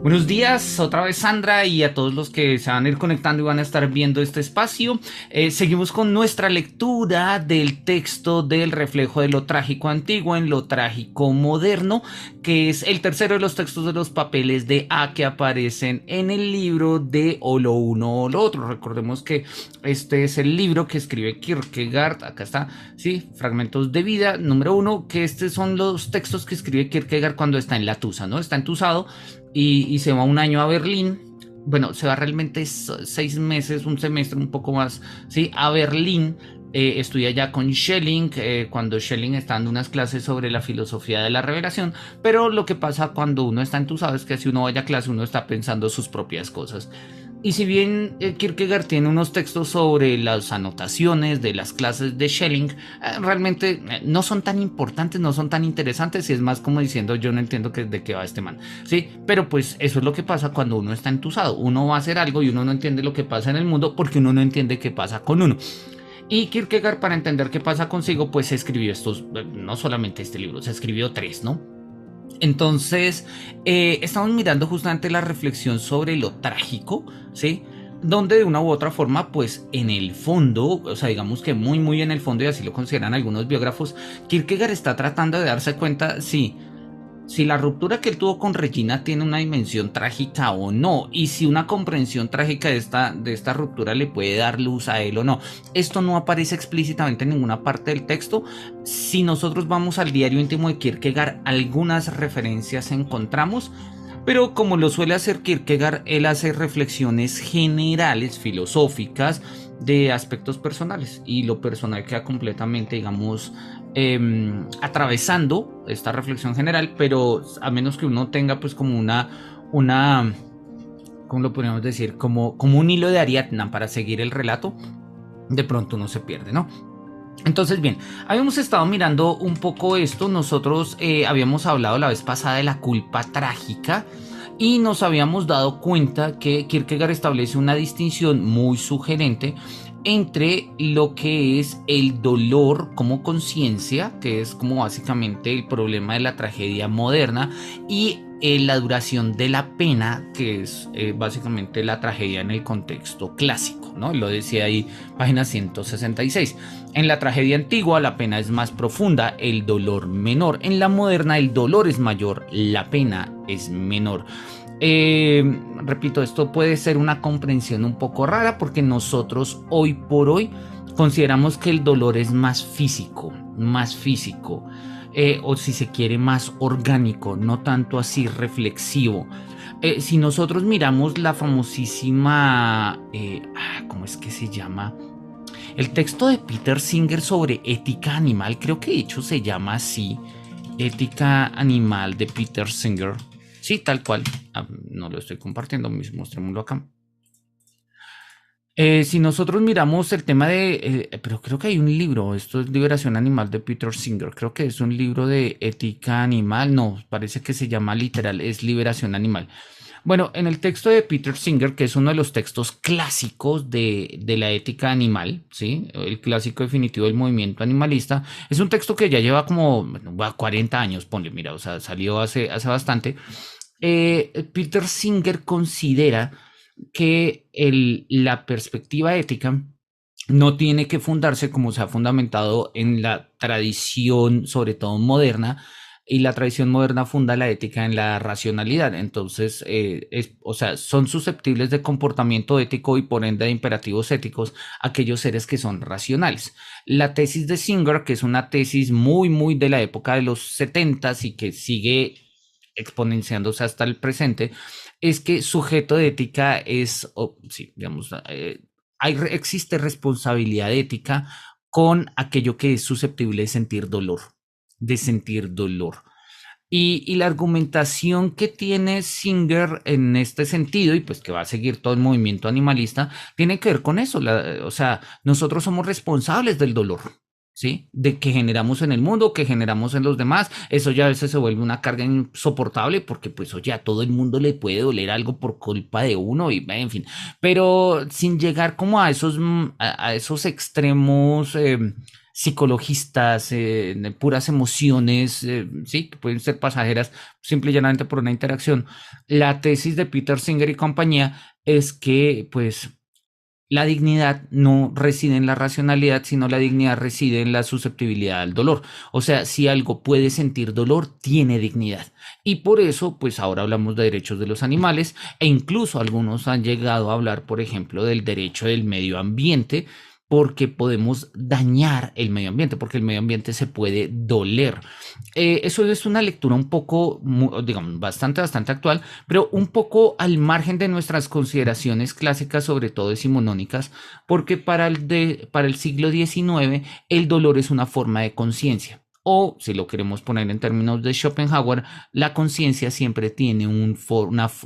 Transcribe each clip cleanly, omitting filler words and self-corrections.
Buenos días, otra vez Sandra y a todos los que se van a ir conectando y van a estar viendo este espacio. Seguimos con nuestra lectura del texto del reflejo de lo trágico antiguo en lo trágico moderno, que es el tercero de los textos de los papeles de A que aparecen en el libro de O lo uno o lo otro. Recordemos que este es el libro que escribe Kierkegaard, acá está, sí, Fragmentos de Vida, número uno, que estos son los textos que escribe Kierkegaard cuando está en la Tusa, ¿no? Está entusado y se va un año a Berlín. Bueno, se va realmente 6 meses, un semestre, un poco más, ¿sí? A Berlín. Estudia ya con Schelling, cuando Schelling está dando unas clases sobre la filosofía de la revelación, pero lo que pasa cuando uno está entusado es que si uno vaya a clase uno está pensando sus propias cosas. Y si bien Kierkegaard tiene unos textos sobre las anotaciones de las clases de Schelling, realmente no son tan importantes, no son tan interesantes, y es más como diciendo yo no entiendo de qué va este man, ¿sí? Pero pues eso es lo que pasa cuando uno está entusado, uno va a hacer algo y uno no entiende lo que pasa en el mundo porque uno no entiende qué pasa con uno. Y Kierkegaard, para entender qué pasa consigo, pues escribió estos, no solamente este libro, se escribió tres, ¿no? Entonces, estamos mirando justamente la reflexión sobre lo trágico, ¿sí? Donde de una u otra forma, pues en el fondo, o sea, digamos que muy, muy en el fondo, y así lo consideran algunos biógrafos, Kierkegaard está tratando de darse cuenta, sí, si la ruptura que él tuvo con Regina tiene una dimensión trágica o no, y si una comprensión trágica de esta ruptura le puede dar luz a él o no. Esto no aparece explícitamente en ninguna parte del texto. Si nosotros vamos al diario íntimo de Kierkegaard, algunas referencias encontramos, pero como lo suele hacer Kierkegaard, él hace reflexiones generales, filosóficas, de aspectos personales, y lo personal queda completamente, digamos, atravesando esta reflexión general, pero a menos que uno tenga pues como una ¿cómo lo podríamos decir? Como un hilo de Ariadna para seguir el relato, de pronto uno se pierde, ¿no? Entonces, bien, habíamos estado mirando un poco esto. Nosotros habíamos hablado la vez pasada de la culpa trágica y nos habíamos dado cuenta que Kierkegaard establece una distinción muy sugerente entre lo que es el dolor como conciencia, que es como básicamente el problema de la tragedia moderna, y la duración de la pena, que es básicamente la tragedia en el contexto clásico, ¿no? Lo decía ahí, página 166. En la tragedia antigua la pena es más profunda, el dolor menor. En la moderna el dolor es mayor, la pena es menor. Repito, esto puede ser una comprensión un poco rara porque nosotros hoy por hoy consideramos que el dolor es más físico, o si se quiere más orgánico, no tanto así reflexivo. Si nosotros miramos la famosísima, ¿cómo es que se llama? El texto de Peter Singer sobre ética animal, creo que de hecho se llama así, Ética Animal de Peter Singer. Sí, tal cual. No lo estoy compartiendo, mostrémoslo acá. Si nosotros miramos el tema pero creo que hay un libro, esto es Liberación Animal de Peter Singer, creo que es un libro de ética animal, no, parece que se llama literal, es Liberación Animal. Bueno, en el texto de Peter Singer, que es uno de los textos clásicos de la ética animal, ¿sí? El clásico definitivo del movimiento animalista, es un texto que ya lleva como 40 años, ponle, mira, o sea, salió hace bastante. Peter Singer considera que la perspectiva ética no tiene que fundarse como se ha fundamentado en la tradición, sobre todo moderna, y la tradición moderna funda la ética en la racionalidad. Entonces, o sea, son susceptibles de comportamiento ético y por ende de imperativos éticos aquellos seres que son racionales. La tesis de Singer, que es una tesis muy, muy de la época de los 70 y que sigue exponenciándose hasta el presente, es que sujeto de ética es, sí, digamos, existe responsabilidad ética con aquello que es susceptible de sentir dolor. Y la argumentación que tiene Singer en este sentido, y pues que va a seguir todo el movimiento animalista, tiene que ver con eso. O sea, nosotros somos responsables del dolor, ¿sí? De que generamos en el mundo, que generamos en los demás. Eso ya a veces se vuelve una carga insoportable porque pues oye, a todo el mundo le puede doler algo por culpa de uno y en fin, pero sin llegar como a esos extremos. psicologistas, de puras emociones, sí, que pueden ser pasajeras simple y llanamente por una interacción. La tesis de Peter Singer y compañía es que, pues, la dignidad no reside en la racionalidad, sino la dignidad reside en la susceptibilidad al dolor. O sea, si algo puede sentir dolor, tiene dignidad. Y por eso, pues ahora hablamos de derechos de los animales e incluso algunos han llegado a hablar, por ejemplo, del derecho del medio ambiente, porque podemos dañar el medio ambiente, porque el medio ambiente se puede doler. Eso es una lectura un poco, digamos, bastante actual, pero un poco al margen de nuestras consideraciones clásicas, sobre todo decimonónicas, porque para el siglo XIX el dolor es una forma de conciencia. O, si lo queremos poner en términos de Schopenhauer, la conciencia siempre tiene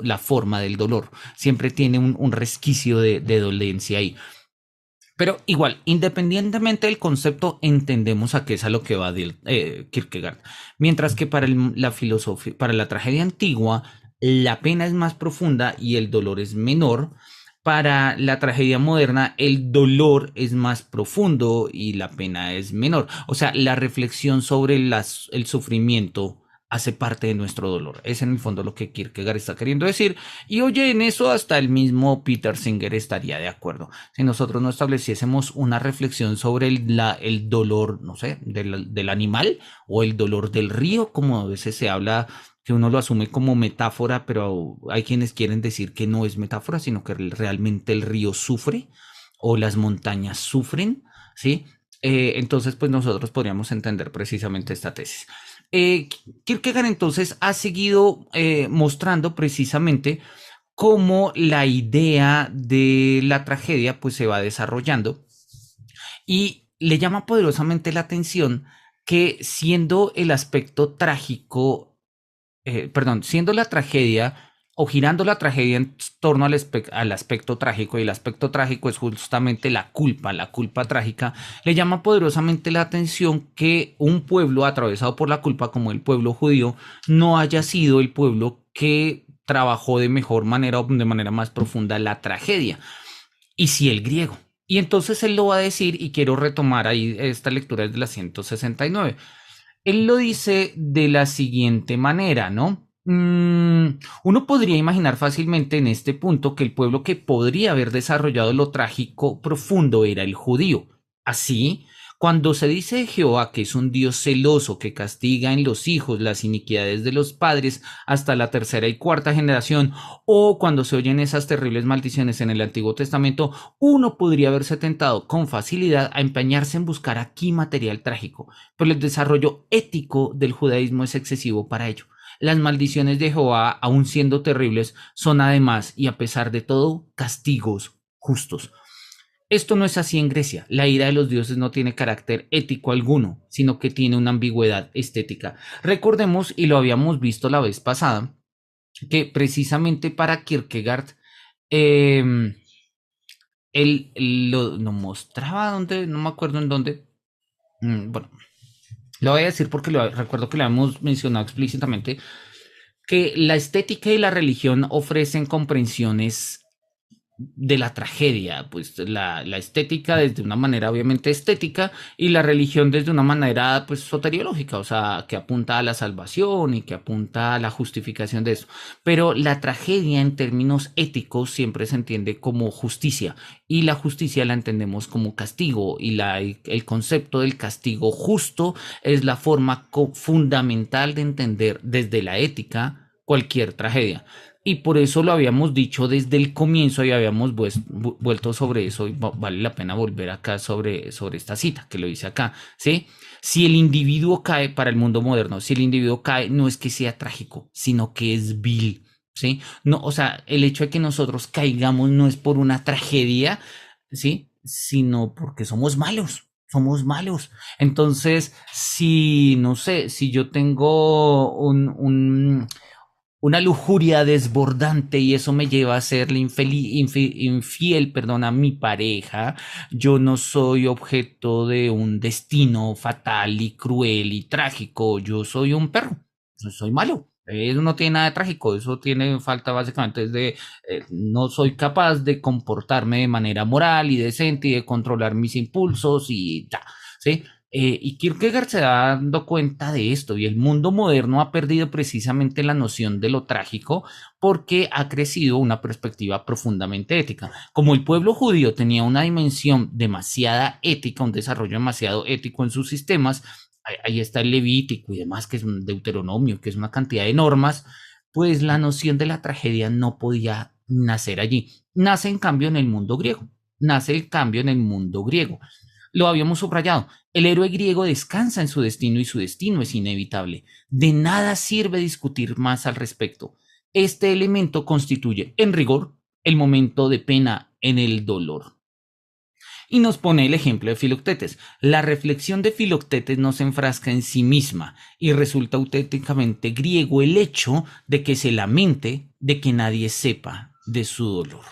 la forma del dolor, siempre tiene un resquicio de dolencia ahí. Pero igual, independientemente del concepto, entendemos a qué es a lo que va Kierkegaard. Mientras que para la filosofía, para la tragedia antigua, la pena es más profunda y el dolor es menor. Para la tragedia moderna, el dolor es más profundo y la pena es menor. O sea, la reflexión sobre el sufrimiento hace parte de nuestro dolor. Es en el fondo lo que Kierkegaard está queriendo decir. Y oye, en eso hasta el mismo Peter Singer estaría de acuerdo. Si nosotros no estableciésemos una reflexión sobre el dolor, no sé, del animal o el dolor del río, como a veces se habla, que uno lo asume como metáfora, pero hay quienes quieren decir que no es metáfora, sino que realmente el río sufre o las montañas sufren, ¿sí? Entonces, pues nosotros podríamos entender precisamente esta tesis. Eh, Kierkegaard entonces ha seguido mostrando precisamente cómo la idea de la tragedia pues se va desarrollando y le llama poderosamente la atención que siendo el aspecto trágico, perdón, siendo la tragedia o girando la tragedia en torno al aspecto trágico, y el aspecto trágico es justamente la culpa trágica, le llama poderosamente la atención que un pueblo atravesado por la culpa, como el pueblo judío, no haya sido el pueblo que trabajó de mejor manera o de manera más profunda la tragedia, y si el griego. Y entonces él lo va a decir, y quiero retomar ahí esta lectura desde la 169. Él lo dice de la siguiente manera, ¿no? Uno podría imaginar fácilmente en este punto que el pueblo que podría haber desarrollado lo trágico profundo era el judío. Así, cuando se dice de Jehová que es un Dios celoso que castiga en los hijos las iniquidades de los padres hasta la tercera y cuarta generación, o cuando se oyen esas terribles maldiciones en el Antiguo Testamento, uno podría haberse tentado con facilidad a empeñarse en buscar aquí material trágico, pero el desarrollo ético del judaísmo es excesivo para ello. Las maldiciones de Jehová, aun siendo terribles, son además y a pesar de todo castigos justos. Esto no es así en Grecia. La ira de los dioses no tiene carácter ético alguno, sino que tiene una ambigüedad estética. Recordemos, y lo habíamos visto la vez pasada, que precisamente para Kierkegaard, eh, él lo mostraba donde, no me acuerdo en dónde. Bueno, lo voy a decir porque recuerdo que lo hemos mencionado explícitamente, que la estética y la religión ofrecen comprensiones de la tragedia, pues la estética desde una manera obviamente estética y la religión desde una manera pues soteriológica, o sea, que apunta a la salvación y que apunta a la justificación de eso. Pero la tragedia en términos éticos siempre se entiende como justicia y la justicia la entendemos como castigo y el concepto del castigo justo es la forma fundamental de entender desde la ética cualquier tragedia. Y por eso lo habíamos dicho desde el comienzo y habíamos vuelto sobre eso y vale la pena volver acá sobre esta cita que lo dice acá, ¿sí? Si el individuo cae para el mundo moderno, si el individuo cae no es que sea trágico, sino que es vil, ¿sí? No, o sea, el hecho de que nosotros caigamos no es por una tragedia, ¿sí? Sino porque somos malos. Somos malos. Entonces, si, no sé, si yo tengo una lujuria desbordante y eso me lleva a serle infiel, perdón, a mi pareja, yo no soy objeto de un destino fatal y cruel y trágico, yo soy un perro, yo soy malo. Eso no tiene nada de trágico, eso tiene falta básicamente de no soy capaz de comportarme de manera moral y decente y de controlar mis impulsos y ya, ¿sí? Y Kierkegaard se da dando cuenta de esto y el mundo moderno ha perdido precisamente la noción de lo trágico porque ha crecido una perspectiva profundamente ética. Como el pueblo judío tenía una dimensión demasiada ética, un desarrollo demasiado ético en sus sistemas, ahí está el Levítico y demás, que es un Deuteronomio, que es una cantidad de normas, pues la noción de la tragedia no podía nacer allí. Nace en cambio en el mundo griego, nace el cambio en el mundo griego. Lo habíamos subrayado. El héroe griego descansa en su destino y su destino es inevitable. De nada sirve discutir más al respecto. Este elemento constituye, en rigor, el momento de pena en el dolor. Y nos pone el ejemplo de Filoctetes. La reflexión de Filoctetes no se enfrasca en sí misma y resulta auténticamente griego el hecho de que se lamente de que nadie sepa de su dolor.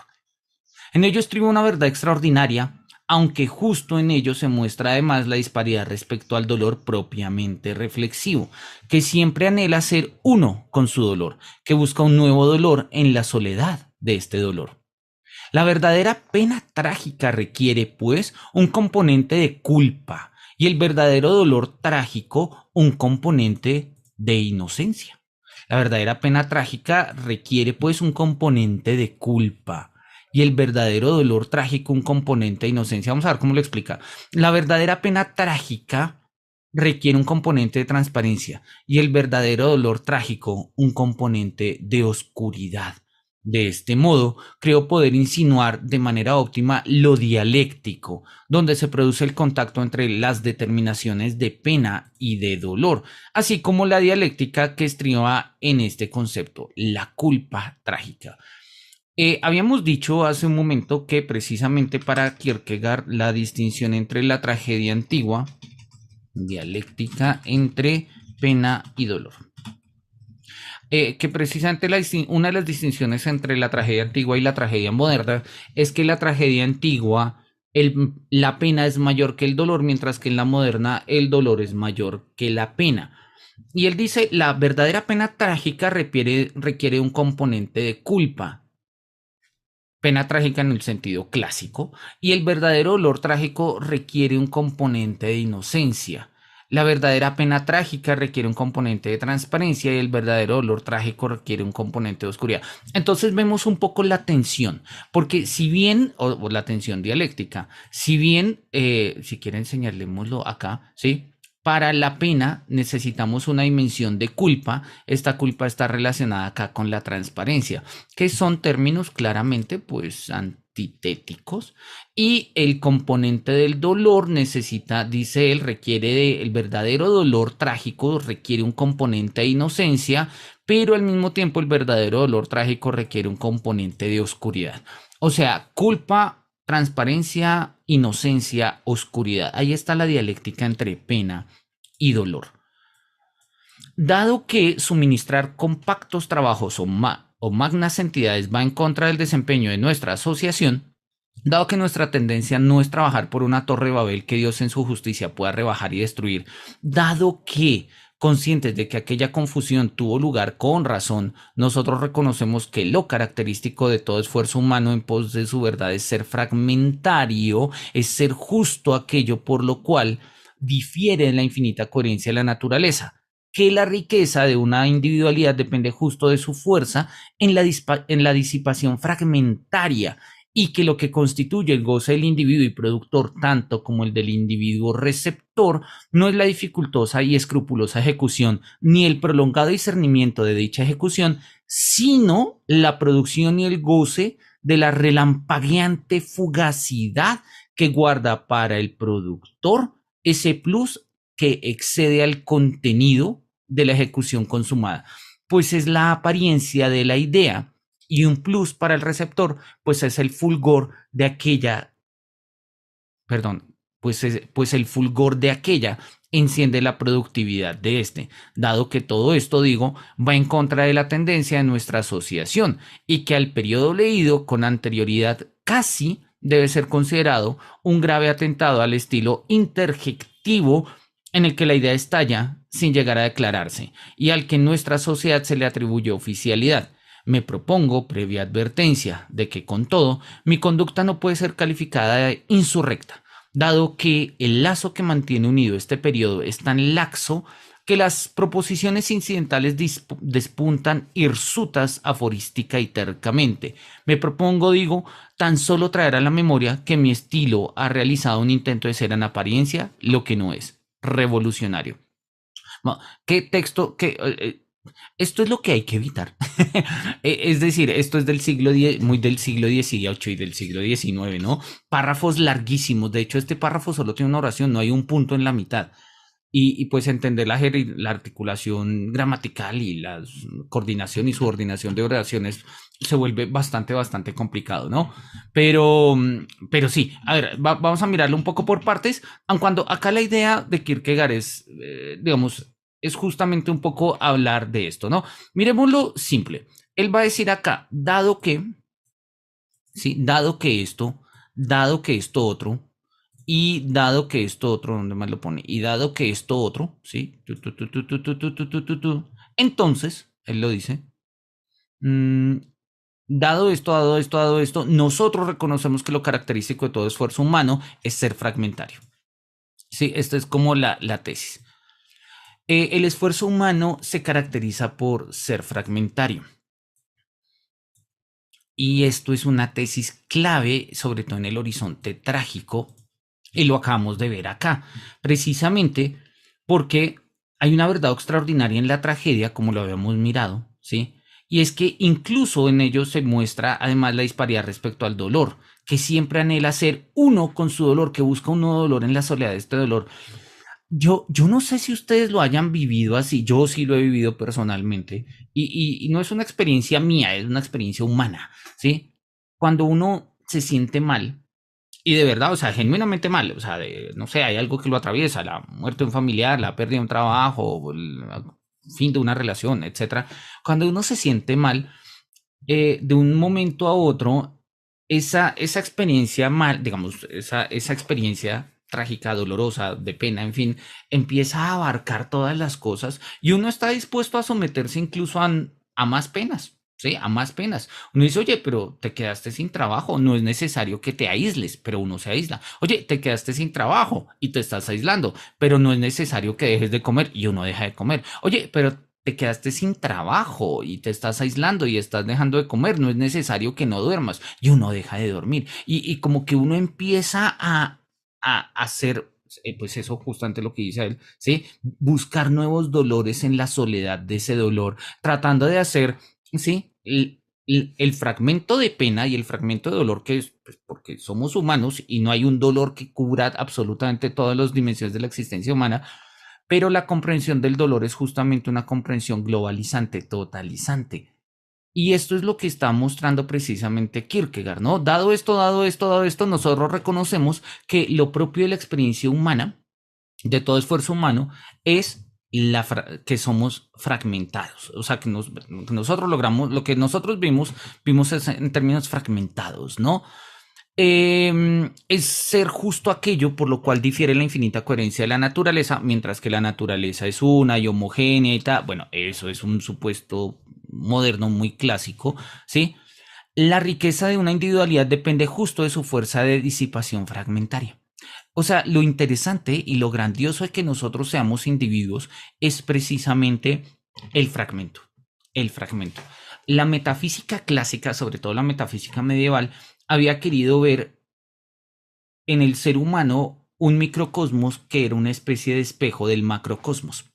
En ello estriba una verdad extraordinaria, aunque justo en ello se muestra además la disparidad respecto al dolor propiamente reflexivo, que siempre anhela ser uno con su dolor, que busca un nuevo dolor en la soledad de este dolor. La verdadera pena trágica requiere, pues, un componente de culpa y el verdadero dolor trágico un componente de inocencia. La verdadera pena trágica requiere, pues, un componente de culpa y el verdadero dolor trágico un componente de inocencia. Vamos a ver cómo lo explica. La verdadera pena trágica requiere un componente de transparencia y el verdadero dolor trágico un componente de oscuridad. De este modo, creo poder insinuar de manera óptima lo dialéctico, donde se produce el contacto entre las determinaciones de pena y de dolor, así como la dialéctica que estriba en este concepto, la culpa trágica. Habíamos dicho hace un momento que precisamente para Kierkegaard la distinción entre la tragedia antigua, dialéctica entre pena y dolor. Que precisamente una de las distinciones entre la tragedia antigua y la tragedia moderna es que la tragedia antigua la pena es mayor que el dolor, mientras que en la moderna el dolor es mayor que la pena. Y él dice, la verdadera pena trágica requiere un componente de culpa, pena trágica en el sentido clásico, y el verdadero dolor trágico requiere un componente de inocencia. La verdadera pena trágica requiere un componente de transparencia y el verdadero dolor trágico requiere un componente de oscuridad. Entonces vemos un poco la tensión, porque si bien, o la tensión dialéctica, si bien, si quieren enseñarlemoslo acá, ¿sí? Para la pena necesitamos una dimensión de culpa. Esta culpa está relacionada acá con la transparencia, que son términos claramente pues antitéticos. Y el componente del dolor necesita, dice él, el verdadero dolor trágico requiere un componente de inocencia, pero al mismo tiempo el verdadero dolor trágico requiere un componente de oscuridad. O sea, culpa, transparencia, inocencia, oscuridad. Ahí está la dialéctica entre pena y dolor. Dado que suministrar compactos trabajos o magnas entidades va en contra del desempeño de nuestra asociación, dado que nuestra tendencia no es trabajar por una torre de Babel que Dios en su justicia pueda rebajar y destruir, dado que conscientes de que aquella confusión tuvo lugar con razón, nosotros reconocemos que lo característico de todo esfuerzo humano en pos de su verdad es ser fragmentario, es ser justo aquello por lo cual difiere en la infinita coherencia de la naturaleza, que la riqueza de una individualidad depende justo de su fuerza en la disipación fragmentaria y que lo que constituye el goce del individuo y productor, tanto como el del individuo receptor, no es la dificultosa y escrupulosa ejecución, ni el prolongado discernimiento de dicha ejecución, sino la producción y el goce de la relampagueante fugacidad que guarda para el productor ese plus que excede al contenido de la ejecución consumada, pues es la apariencia de la idea, y un plus para el receptor, pues es el fulgor de aquella, pues el fulgor de aquella enciende la productividad de este, dado que todo esto, digo, va en contra de la tendencia de nuestra asociación y que al periodo leído con anterioridad casi debe ser considerado un grave atentado al estilo interjectivo en el que la idea estalla sin llegar a declararse y al que en nuestra sociedad se le atribuye oficialidad. Me propongo, previa advertencia, de que con todo, mi conducta no puede ser calificada de insurrecta, dado que el lazo que mantiene unido este periodo es tan laxo que las proposiciones incidentales despuntan hirsutas aforística y tercamente. Me propongo, digo, tan solo traer a la memoria que mi estilo ha realizado un intento de ser en apariencia lo que no es, revolucionario. ¿Qué texto? Esto es lo que hay que evitar. Es decir, esto es del siglo X, muy del siglo XVIII y del siglo XIX, ¿no? Párrafos larguísimos. De hecho, este párrafo solo tiene una oración, no hay un punto en la mitad. Pues entender la articulación gramatical y la coordinación y subordinación de oraciones se vuelve bastante complicado, ¿no? Pero sí, a ver, vamos a mirarlo un poco por partes, aun cuando acá la idea de Kierkegaard es, digamos, es justamente un poco hablar de esto, ¿no? Miremoslo simple. Él va a decir acá, dado que, ¿sí? Dado que esto otro, y dado que esto otro, ¿dónde más lo pone? Y dado que esto otro, ¿sí? Entonces, él lo dice, mmm, dado esto, nosotros reconocemos que lo característico de todo esfuerzo humano es ser fragmentario. Sí, esta es como la tesis. El esfuerzo humano se caracteriza por ser fragmentario. Y esto es una tesis clave, sobre todo en el horizonte trágico, y lo acabamos de ver acá, precisamente porque hay una verdad extraordinaria en la tragedia, como lo habíamos mirado, ¿sí? Y es que incluso en ello se muestra además la disparidad respecto al dolor, que siempre anhela ser uno con su dolor, que busca un nuevo dolor en la soledad de este dolor. Yo no sé si ustedes lo hayan vivido así, yo sí lo he vivido personalmente, y no es una experiencia mía, es una experiencia humana, ¿sí? Cuando uno se siente mal, y de verdad, o sea, genuinamente mal, o sea, no sé, hay algo que lo atraviesa, la muerte de un familiar, la pérdida de un trabajo, el fin de una relación, etcétera. Cuando uno se siente mal, de un momento a otro, esa experiencia mal, digamos, esa experiencia trágica, dolorosa, de pena, en fin, empieza a abarcar todas las cosas y uno está dispuesto a someterse incluso a más penas. Sí, a más penas. Uno dice, oye, pero te quedaste sin trabajo, no es necesario que te aísles, pero uno se aísla. Oye, te quedaste sin trabajo y te estás aislando, pero no es necesario que dejes de comer y uno deja de comer. Oye, pero te quedaste sin trabajo y te estás aislando y estás dejando de comer, no es necesario que no duermas y uno deja de dormir. Y como que uno empieza a hacer, pues eso justamente lo que dice él, ¿sí? Buscar nuevos dolores en la soledad de ese dolor, tratando de hacer, ¿sí? El fragmento de pena y el fragmento de dolor que es, pues, porque somos humanos y no hay un dolor que cubra absolutamente todas las dimensiones de la existencia humana, pero la comprensión del dolor es justamente una comprensión globalizante, totalizante. Y esto es lo que está mostrando precisamente Kierkegaard, ¿no? Dado esto, nosotros reconocemos que lo propio de la experiencia humana, de todo esfuerzo humano, es que somos fragmentados. O sea, que nosotros logramos, lo que nosotros vimos en términos fragmentados, ¿no? Es ser justo aquello por lo cual difiere la infinita coherencia de la naturaleza, mientras que la naturaleza es una y homogénea y tal. Bueno, eso es un supuesto moderno muy clásico, ¿sí? La riqueza de una individualidad depende justo de su fuerza de disipación fragmentaria. O sea, lo interesante y lo grandioso de que nosotros seamos individuos es precisamente el fragmento, el fragmento. La metafísica clásica, sobre todo la metafísica medieval, había querido ver en el ser humano un microcosmos que era una especie de espejo del macrocosmos.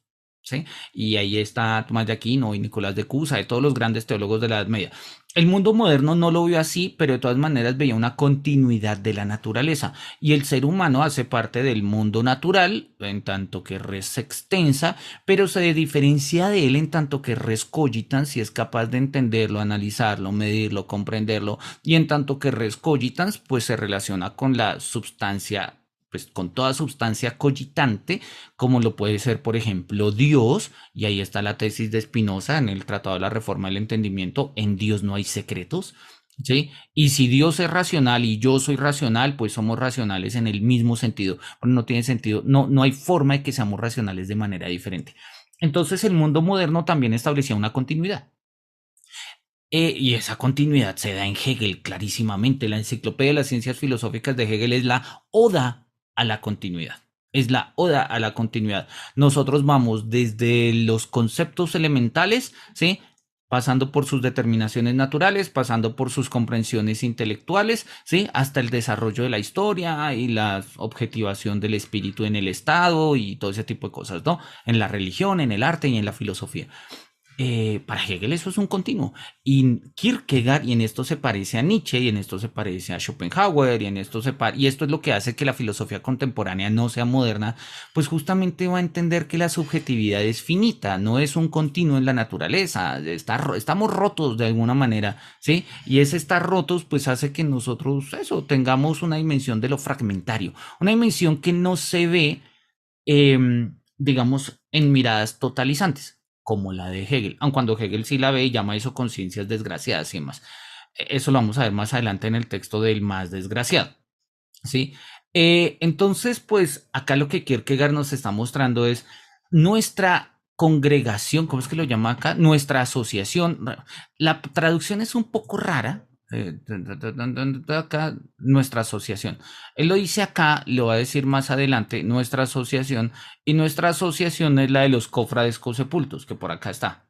¿Sí? Y ahí está Tomás de Aquino y Nicolás de Cusa, de todos los grandes teólogos de la Edad Media. El mundo moderno no lo vio así, pero de todas maneras veía una continuidad de la naturaleza. Y el ser humano hace parte del mundo natural, en tanto que res extensa, pero se diferencia de él en tanto que res cogitans, si es capaz de entenderlo, analizarlo, medirlo, comprenderlo, y en tanto que res cogitans, pues se relaciona con la substancia, pues con toda sustancia cogitante, como lo puede ser, por ejemplo, Dios, y ahí está la tesis de Spinoza en el Tratado de la Reforma del Entendimiento, en Dios no hay secretos, ¿sí? Y si Dios es racional y yo soy racional, pues somos racionales en el mismo sentido, pero no tiene sentido, no hay forma de que seamos racionales de manera diferente. Entonces el mundo moderno también establecía una continuidad. Y esa continuidad se da en Hegel clarísimamente. La Enciclopedia de las Ciencias Filosóficas de Hegel es la oda a la continuidad. Es la oda a la continuidad. Nosotros vamos desde los conceptos elementales, ¿sí? Pasando por sus determinaciones naturales, pasando por sus comprensiones intelectuales, ¿sí? Hasta el desarrollo de la historia y la objetivación del espíritu en el Estado y todo ese tipo de cosas, ¿no? En la religión, en el arte y en la filosofía. Para Hegel eso es un continuo. Y Kierkegaard, y en esto se parece a Nietzsche, y en esto se parece a Schopenhauer, y en esto y esto es lo que hace que la filosofía contemporánea no sea moderna, pues justamente va a entender que la subjetividad es finita, no es un continuo en la naturaleza, estamos rotos de alguna manera, ¿sí? Y ese estar rotos pues hace que nosotros eso, tengamos una dimensión de lo fragmentario, una dimensión que no se ve digamos, en miradas totalizantes, como la de Hegel, aun cuando Hegel sí la ve y llama eso conciencias desgraciadas y demás. Eso lo vamos a ver más adelante en el texto del más desgraciado, ¿sí? Entonces, pues acá lo que Kierkegaard nos está mostrando es nuestra congregación, ¿cómo es que lo llama acá? Nuestra asociación. La traducción es un poco rara. Acá, nuestra asociación. Él lo dice acá, lo va a decir más adelante, nuestra asociación, y nuestra asociación es la de los cofrades cosepultos, que por acá está.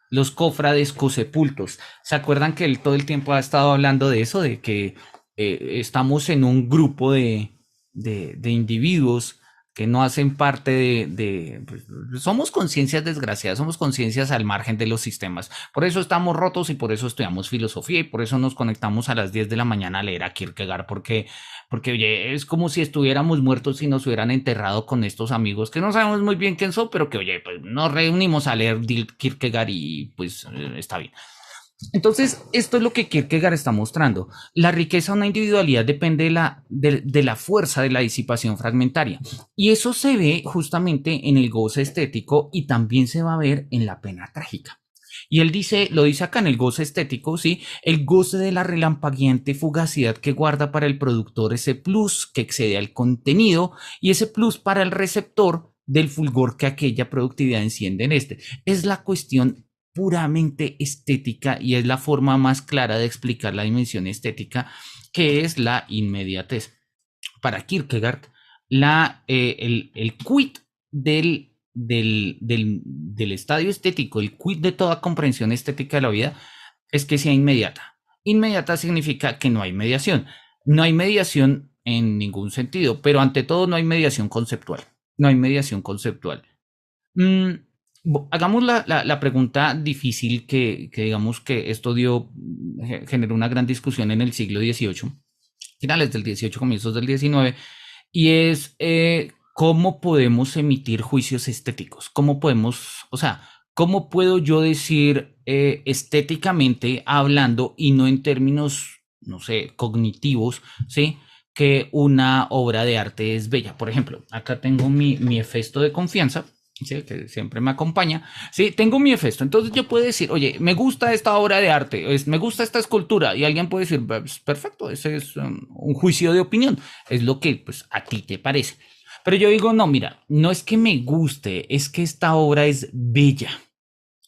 Los cofrades cosepultos. ¿Se acuerdan que él todo el tiempo ha estado hablando de eso, de que estamos en un grupo de individuos que no hacen parte pues, somos conciencias desgraciadas, somos conciencias al margen de los sistemas. Por eso estamos rotos y por eso estudiamos filosofía y por eso nos conectamos a las 10 de la mañana a leer a Kierkegaard, porque oye, es como si estuviéramos muertos y nos hubieran enterrado con estos amigos que no sabemos muy bien quién son, pero que oye, pues nos reunimos a leer Kierkegaard y pues está bien. Entonces, esto es lo que Kierkegaard está mostrando. La riqueza de una individualidad depende de la fuerza de la disipación fragmentaria. Y eso se ve justamente en el goce estético y también se va a ver en la pena trágica. Y él dice, lo dice acá en el goce estético, ¿sí? El goce de la relampagueante fugacidad que guarda para el productor ese plus que excede al contenido y ese plus para el receptor del fulgor que aquella productividad enciende en este. Es la cuestión puramente estética y es la forma más clara de explicar la dimensión estética, que es la inmediatez. Para Kierkegaard, el quid del estadio estético, el quid de toda comprensión estética de la vida, es que sea inmediata. Inmediata significa que no hay mediación. No hay mediación en ningún sentido, pero ante todo no hay mediación conceptual. No hay mediación conceptual. Mm, hagamos la pregunta difícil que digamos que esto generó una gran discusión en el siglo XVIII, finales del XVIII, comienzos del XIX, y es cómo podemos emitir juicios estéticos, cómo podemos, o sea, cómo puedo yo decir estéticamente hablando y no en términos, no sé, cognitivos, ¿sí? Que una obra de arte es bella. Por ejemplo, acá tengo mi efecto de confianza, ¿sí? Que siempre me acompaña. Sí, tengo mi efecto. Entonces yo puedo decir, oye, me gusta esta obra de arte, me gusta esta escultura, y alguien puede decir, pues, perfecto, ese es un juicio de opinión, es lo que pues, a ti te parece. Pero yo digo, no, mira, no es que me guste, es que esta obra es bella.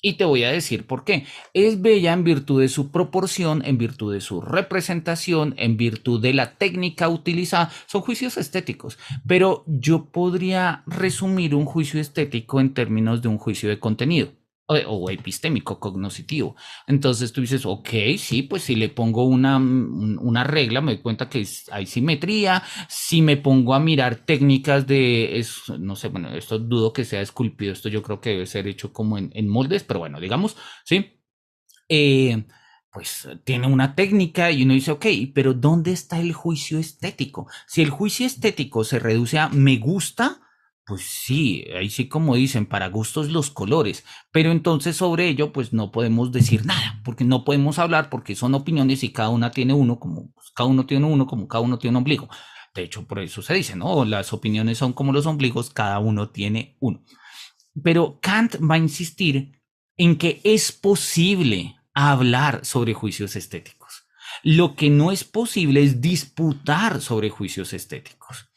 Y te voy a decir por qué. Es bella en virtud de su proporción, en virtud de su representación, en virtud de la técnica utilizada. Son juicios estéticos, pero yo podría resumir un juicio estético en términos de un juicio de contenido o epistémico, cognoscitivo. Entonces tú dices, ok, sí, pues si le pongo una regla, me doy cuenta que hay simetría. Si me pongo a mirar técnicas no sé, bueno, esto dudo que sea esculpido, esto yo creo que debe ser hecho como en moldes, pero bueno, digamos, sí. Eh, pues tiene una técnica y uno dice, ok, pero ¿dónde está el juicio estético? Si el juicio estético se reduce a me gusta, pues sí, ahí sí como dicen, para gustos los colores, pero entonces sobre ello pues no podemos decir nada, porque no podemos hablar porque son opiniones y cada una tiene uno como, pues, cada uno tiene uno como cada uno tiene un ombligo. De hecho, por eso se dice, ¿no? Las opiniones son como los ombligos, cada uno tiene uno. Pero Kant va a insistir en que es posible hablar sobre juicios estéticos. Lo que no es posible es disputar sobre juicios estéticos.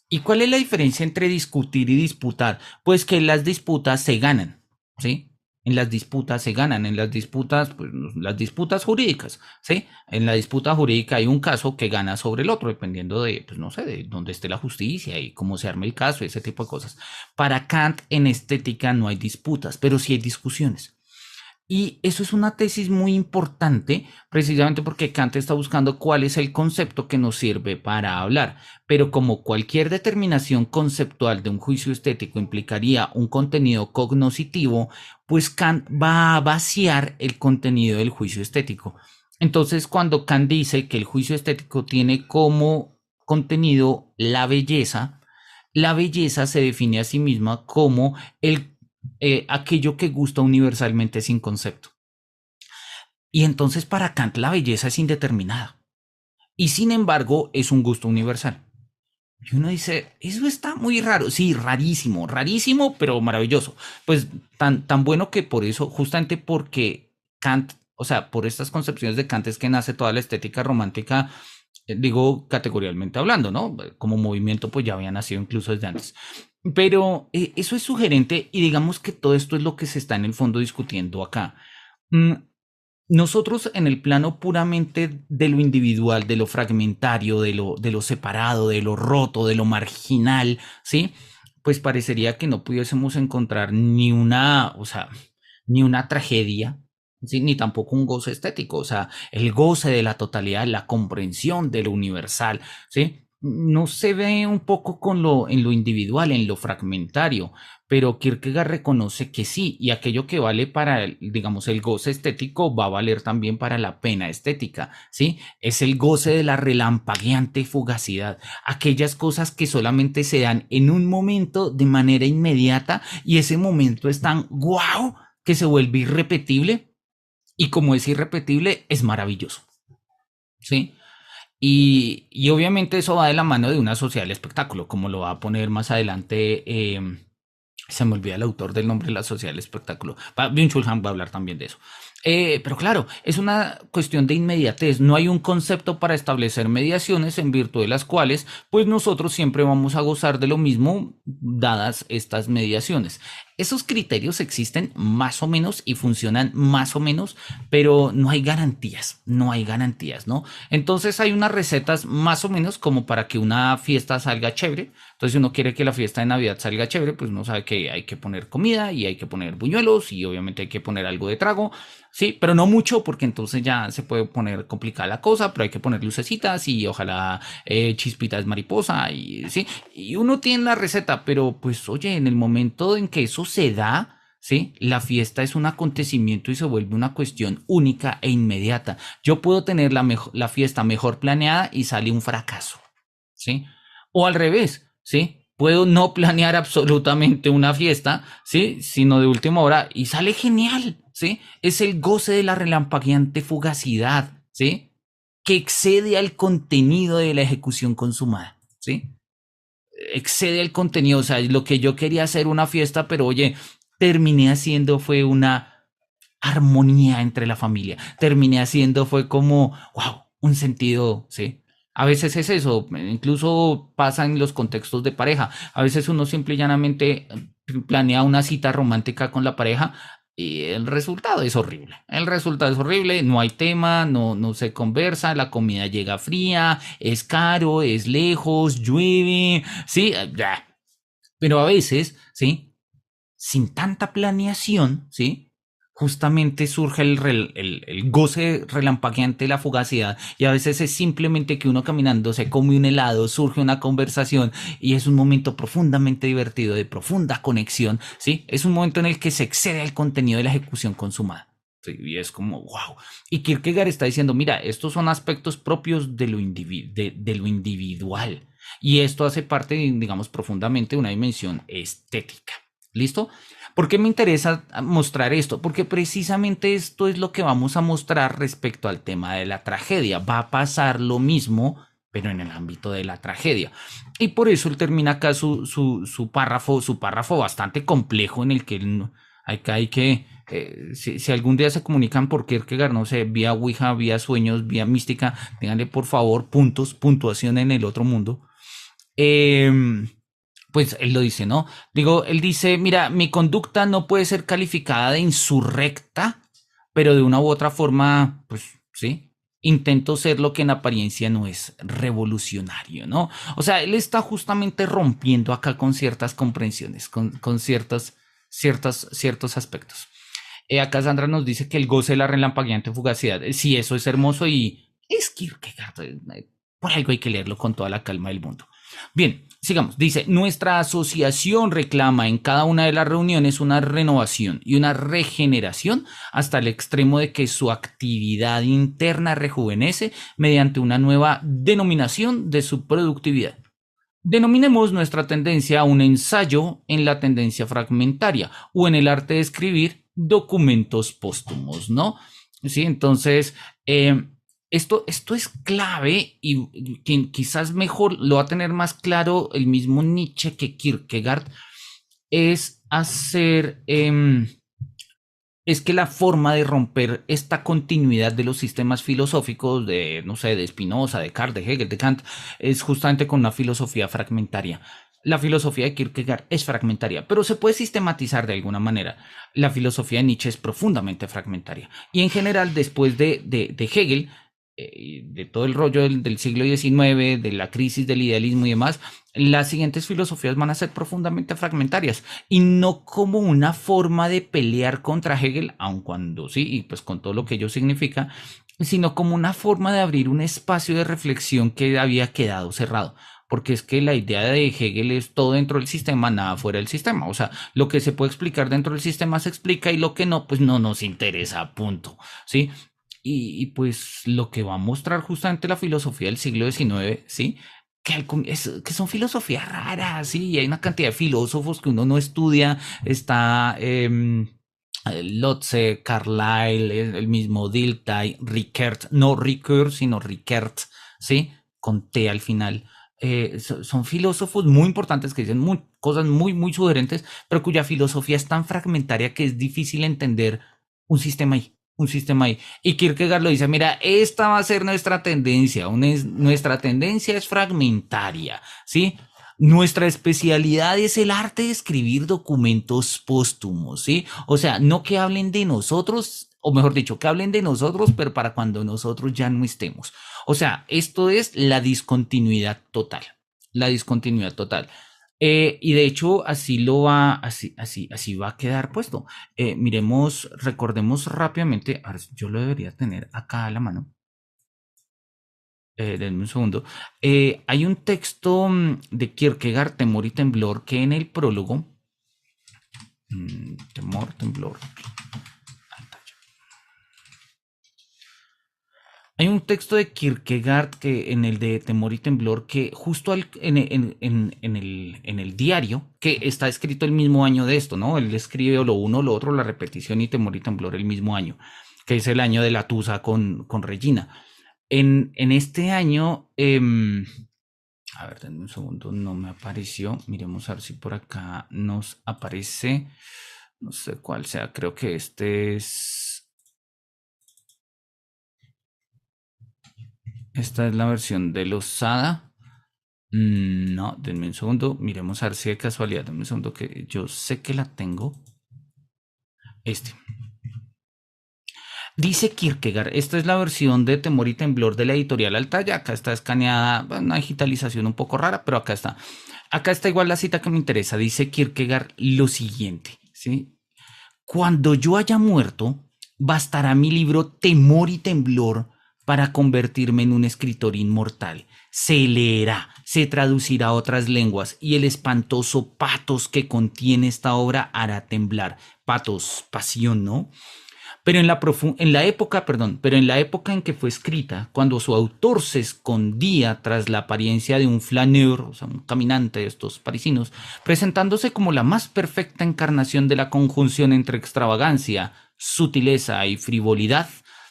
¿Y cuál es la diferencia entre discutir y disputar? Pues que las disputas se ganan, ¿sí? En las disputas se ganan, en las disputas, pues las disputas jurídicas, ¿sí? En la disputa jurídica hay un caso que gana sobre el otro, dependiendo de, pues no sé, de dónde esté la justicia y cómo se arme el caso, ese tipo de cosas. Para Kant, en estética no hay disputas, pero sí hay discusiones. Y eso es una tesis muy importante, precisamente porque Kant está buscando cuál es el concepto que nos sirve para hablar. Pero como cualquier determinación conceptual de un juicio estético implicaría un contenido cognoscitivo, pues Kant va a vaciar el contenido del juicio estético. Entonces, cuando Kant dice que el juicio estético tiene como contenido la belleza se define a sí misma como aquello que gusta universalmente sin concepto. Y entonces para Kant la belleza es indeterminada. Y sin embargo es un gusto universal. Y uno dice, eso está muy raro. Sí, rarísimo, rarísimo, pero maravilloso. Pues tan bueno que por eso, justamente porque Kant, o sea, por estas concepciones de Kant es que nace toda la estética romántica, digo categorialmente hablando, ¿no? Como movimiento pues ya había nacido incluso desde antes. Pero eso es sugerente y digamos que todo esto es lo que se está en el fondo discutiendo acá. Mm, Nosotros en el plano puramente de lo individual, de lo fragmentario, de lo separado, de lo roto, de lo marginal, ¿sí? Pues parecería que no pudiésemos encontrar ni una, o sea, ni una tragedia, ¿sí? Ni tampoco un goce estético, o sea, el goce de la totalidad, la comprensión de lo universal, ¿sí? No se ve un poco en lo individual, en lo fragmentario, pero Kierkegaard reconoce que sí, y aquello que vale para, digamos, el goce estético va a valer también para la pena estética, ¿sí? Es el goce de la relampagueante fugacidad, aquellas cosas que solamente se dan en un momento de manera inmediata y ese momento es tan guau que se vuelve irrepetible y como es irrepetible es maravilloso, ¿sí? Y obviamente eso va de la mano de una sociedad del espectáculo, como lo va a poner más adelante se me olvida el autor del nombre de la sociedad del espectáculo. Byung-Chul Han va a hablar también de eso. Pero claro, es una cuestión de inmediatez. No hay un concepto para establecer mediaciones en virtud de las cuales, pues nosotros siempre vamos a gozar de lo mismo dadas estas mediaciones. Esos criterios existen más o menos y funcionan más o menos, pero no hay garantías, no hay garantías, ¿no? Entonces hay unas recetas más o menos como para que una fiesta salga chévere. Entonces, si uno quiere que la fiesta de Navidad salga chévere, pues uno sabe que hay que poner comida y hay que poner buñuelos y obviamente hay que poner algo de trago, sí, pero no mucho porque entonces ya se puede poner complicada la cosa, pero hay que poner lucecitas y ojalá chispitas mariposa y sí, y uno tiene la receta, pero pues oye, en el momento en que eso se da, ¿sí? La fiesta es un acontecimiento y se vuelve una cuestión única e inmediata. Yo puedo tener la fiesta mejor planeada y sale un fracaso, ¿sí? O al revés, ¿sí? Puedo no planear absolutamente una fiesta, ¿sí? Sino de última hora y sale genial, ¿sí? Es el goce de la relampagueante fugacidad, ¿sí? Que excede al contenido de la ejecución consumada, ¿sí? Excede el contenido, o sea, lo que yo quería hacer una fiesta, pero oye, terminé haciendo fue una armonía entre la familia. Terminé haciendo fue como, wow, un sentido, ¿sí? A veces es eso, incluso pasa en los contextos de pareja. A veces uno simple y llanamente planea una cita romántica con la pareja y el resultado es horrible. El resultado es horrible, no hay tema, no se conversa, la comida llega fría, es caro, es lejos, llueve, sí, ya. Pero a veces, ¿sí? Sin tanta planeación, ¿sí? Justamente surge el goce relampagueante de la fugacidad y a veces es simplemente que uno caminando se come un helado, surge una conversación y es un momento profundamente divertido, de profunda conexión, ¿sí? Es un momento en el que se excede el contenido de la ejecución consumada. Sí, y es como, wow. Y Kierkegaard está diciendo, mira, estos son aspectos propios de de lo individual. Y esto hace parte, digamos, profundamente de una dimensión estética. ¿Listo? ¿Por qué me interesa mostrar esto? Porque precisamente esto es lo que vamos a mostrar respecto al tema de la tragedia. Va a pasar lo mismo, pero en el ámbito de la tragedia. Y por eso él termina acá su párrafo bastante complejo en el que acá hay que, si algún día se comunican por Kierkegaard, no sé, vía Ouija, vía sueños, vía mística, díganle por favor puntos, puntuación en el otro mundo. Eh, Pues él lo dice, ¿no? Digo, él dice, mira, mi conducta no puede ser calificada de insurrecta, pero de una u otra forma, pues sí, intento ser lo que en apariencia no es revolucionario, ¿no? O sea, él está justamente rompiendo acá con ciertas comprensiones, con ciertos aspectos. Acá Sandra nos dice que el goce de la relampagueante fugacidad, sí, eso es hermoso y es Kierkegaard, por algo hay que leerlo con toda la calma del mundo. Bien, sigamos. Dice, nuestra asociación reclama en cada una de las reuniones una renovación y una regeneración hasta el extremo de que su actividad interna rejuvenece mediante una nueva denominación de su productividad. Denominemos nuestra tendencia a un ensayo en la tendencia fragmentaria o en el arte de escribir documentos póstumos, ¿no? Sí, entonces, esto es clave y quizás mejor lo va a tener más claro el mismo Nietzsche que Kierkegaard, es hacer, es que la forma de romper esta continuidad de los sistemas filosóficos de, no sé, de Spinoza, de Descartes, de Hegel, de Kant, es justamente con una filosofía fragmentaria. La filosofía de Kierkegaard es fragmentaria, pero se puede sistematizar de alguna manera. La filosofía de Nietzsche es profundamente fragmentaria. Y en general, después de Hegel, de todo el rollo del siglo XIX, de la crisis del idealismo y demás, las siguientes filosofías van a ser profundamente fragmentarias y no como una forma de pelear contra Hegel, aun cuando sí, y pues con todo lo que ello significa, sino como una forma de abrir un espacio de reflexión que había quedado cerrado. Porque es que la idea de Hegel es todo dentro del sistema, nada fuera del sistema. O sea, lo que se puede explicar dentro del sistema se explica y lo que no, pues no nos interesa, punto. ¿Sí? Pues lo que va a mostrar justamente la filosofía del siglo XIX, ¿sí? Que son filosofías raras, ¿sí? Y hay una cantidad de filósofos que uno no estudia. Está Lotze, Carlyle, el mismo Dilthey, Ricoeur, no Ricoeur, sino Ricoeur, ¿sí? Con T al final. Son filósofos muy importantes que dicen cosas muy sugerentes, pero cuya filosofía es tan fragmentaria que es difícil entender un sistema ahí, un sistema ahí. Y Kierkegaard lo dice, mira, esta va a ser nuestra tendencia, nuestra tendencia es fragmentaria, ¿sí? Nuestra especialidad es el arte de escribir documentos póstumos, ¿sí? O sea, no que hablen de nosotros, o mejor dicho, que hablen de nosotros, pero para cuando nosotros ya no estemos. O sea, esto es la discontinuidad total, la discontinuidad total. Y de hecho, así va a quedar puesto. Miremos, recordemos rápidamente, a ver, yo lo debería tener acá a la mano. Denme un segundo. Hay un texto de Kierkegaard, Temor y Temblor, que en el prólogo, Temor, Temblor, hay un texto de Kierkegaard que en el de Temor y Temblor que justo en el diario, que está escrito el mismo año de esto, ¿no? Él escribe lo uno, lo otro, la repetición y Temor y Temblor el mismo año, que es el año de la Tusa con Regina. En este año, a ver, denme un segundo, no me apareció. Miremos a ver si por acá nos aparece. No sé cuál sea, creo que este es... Esta es la versión de Losada. No, denme un segundo. Miremos a ver si de casualidad. Denme un segundo que yo sé que la tengo. Este. Dice Kierkegaard, esta es la versión de Temor y Temblor de la editorial Altaya. Acá está escaneada, una digitalización un poco rara, pero acá está. Acá está igual la cita que me interesa. Dice Kierkegaard lo siguiente, ¿sí? Cuando yo haya muerto, bastará mi libro Temor y Temblor para convertirme en un escritor inmortal. Se leerá, se traducirá a otras lenguas y el espantoso patos que contiene esta obra hará temblar. Patos, pasión, ¿no? Pero en la época en que fue escrita, cuando su autor se escondía tras la apariencia de un flaneur, o sea, un caminante de estos parisinos, presentándose como la más perfecta encarnación de la conjunción entre extravagancia, sutileza y frivolidad,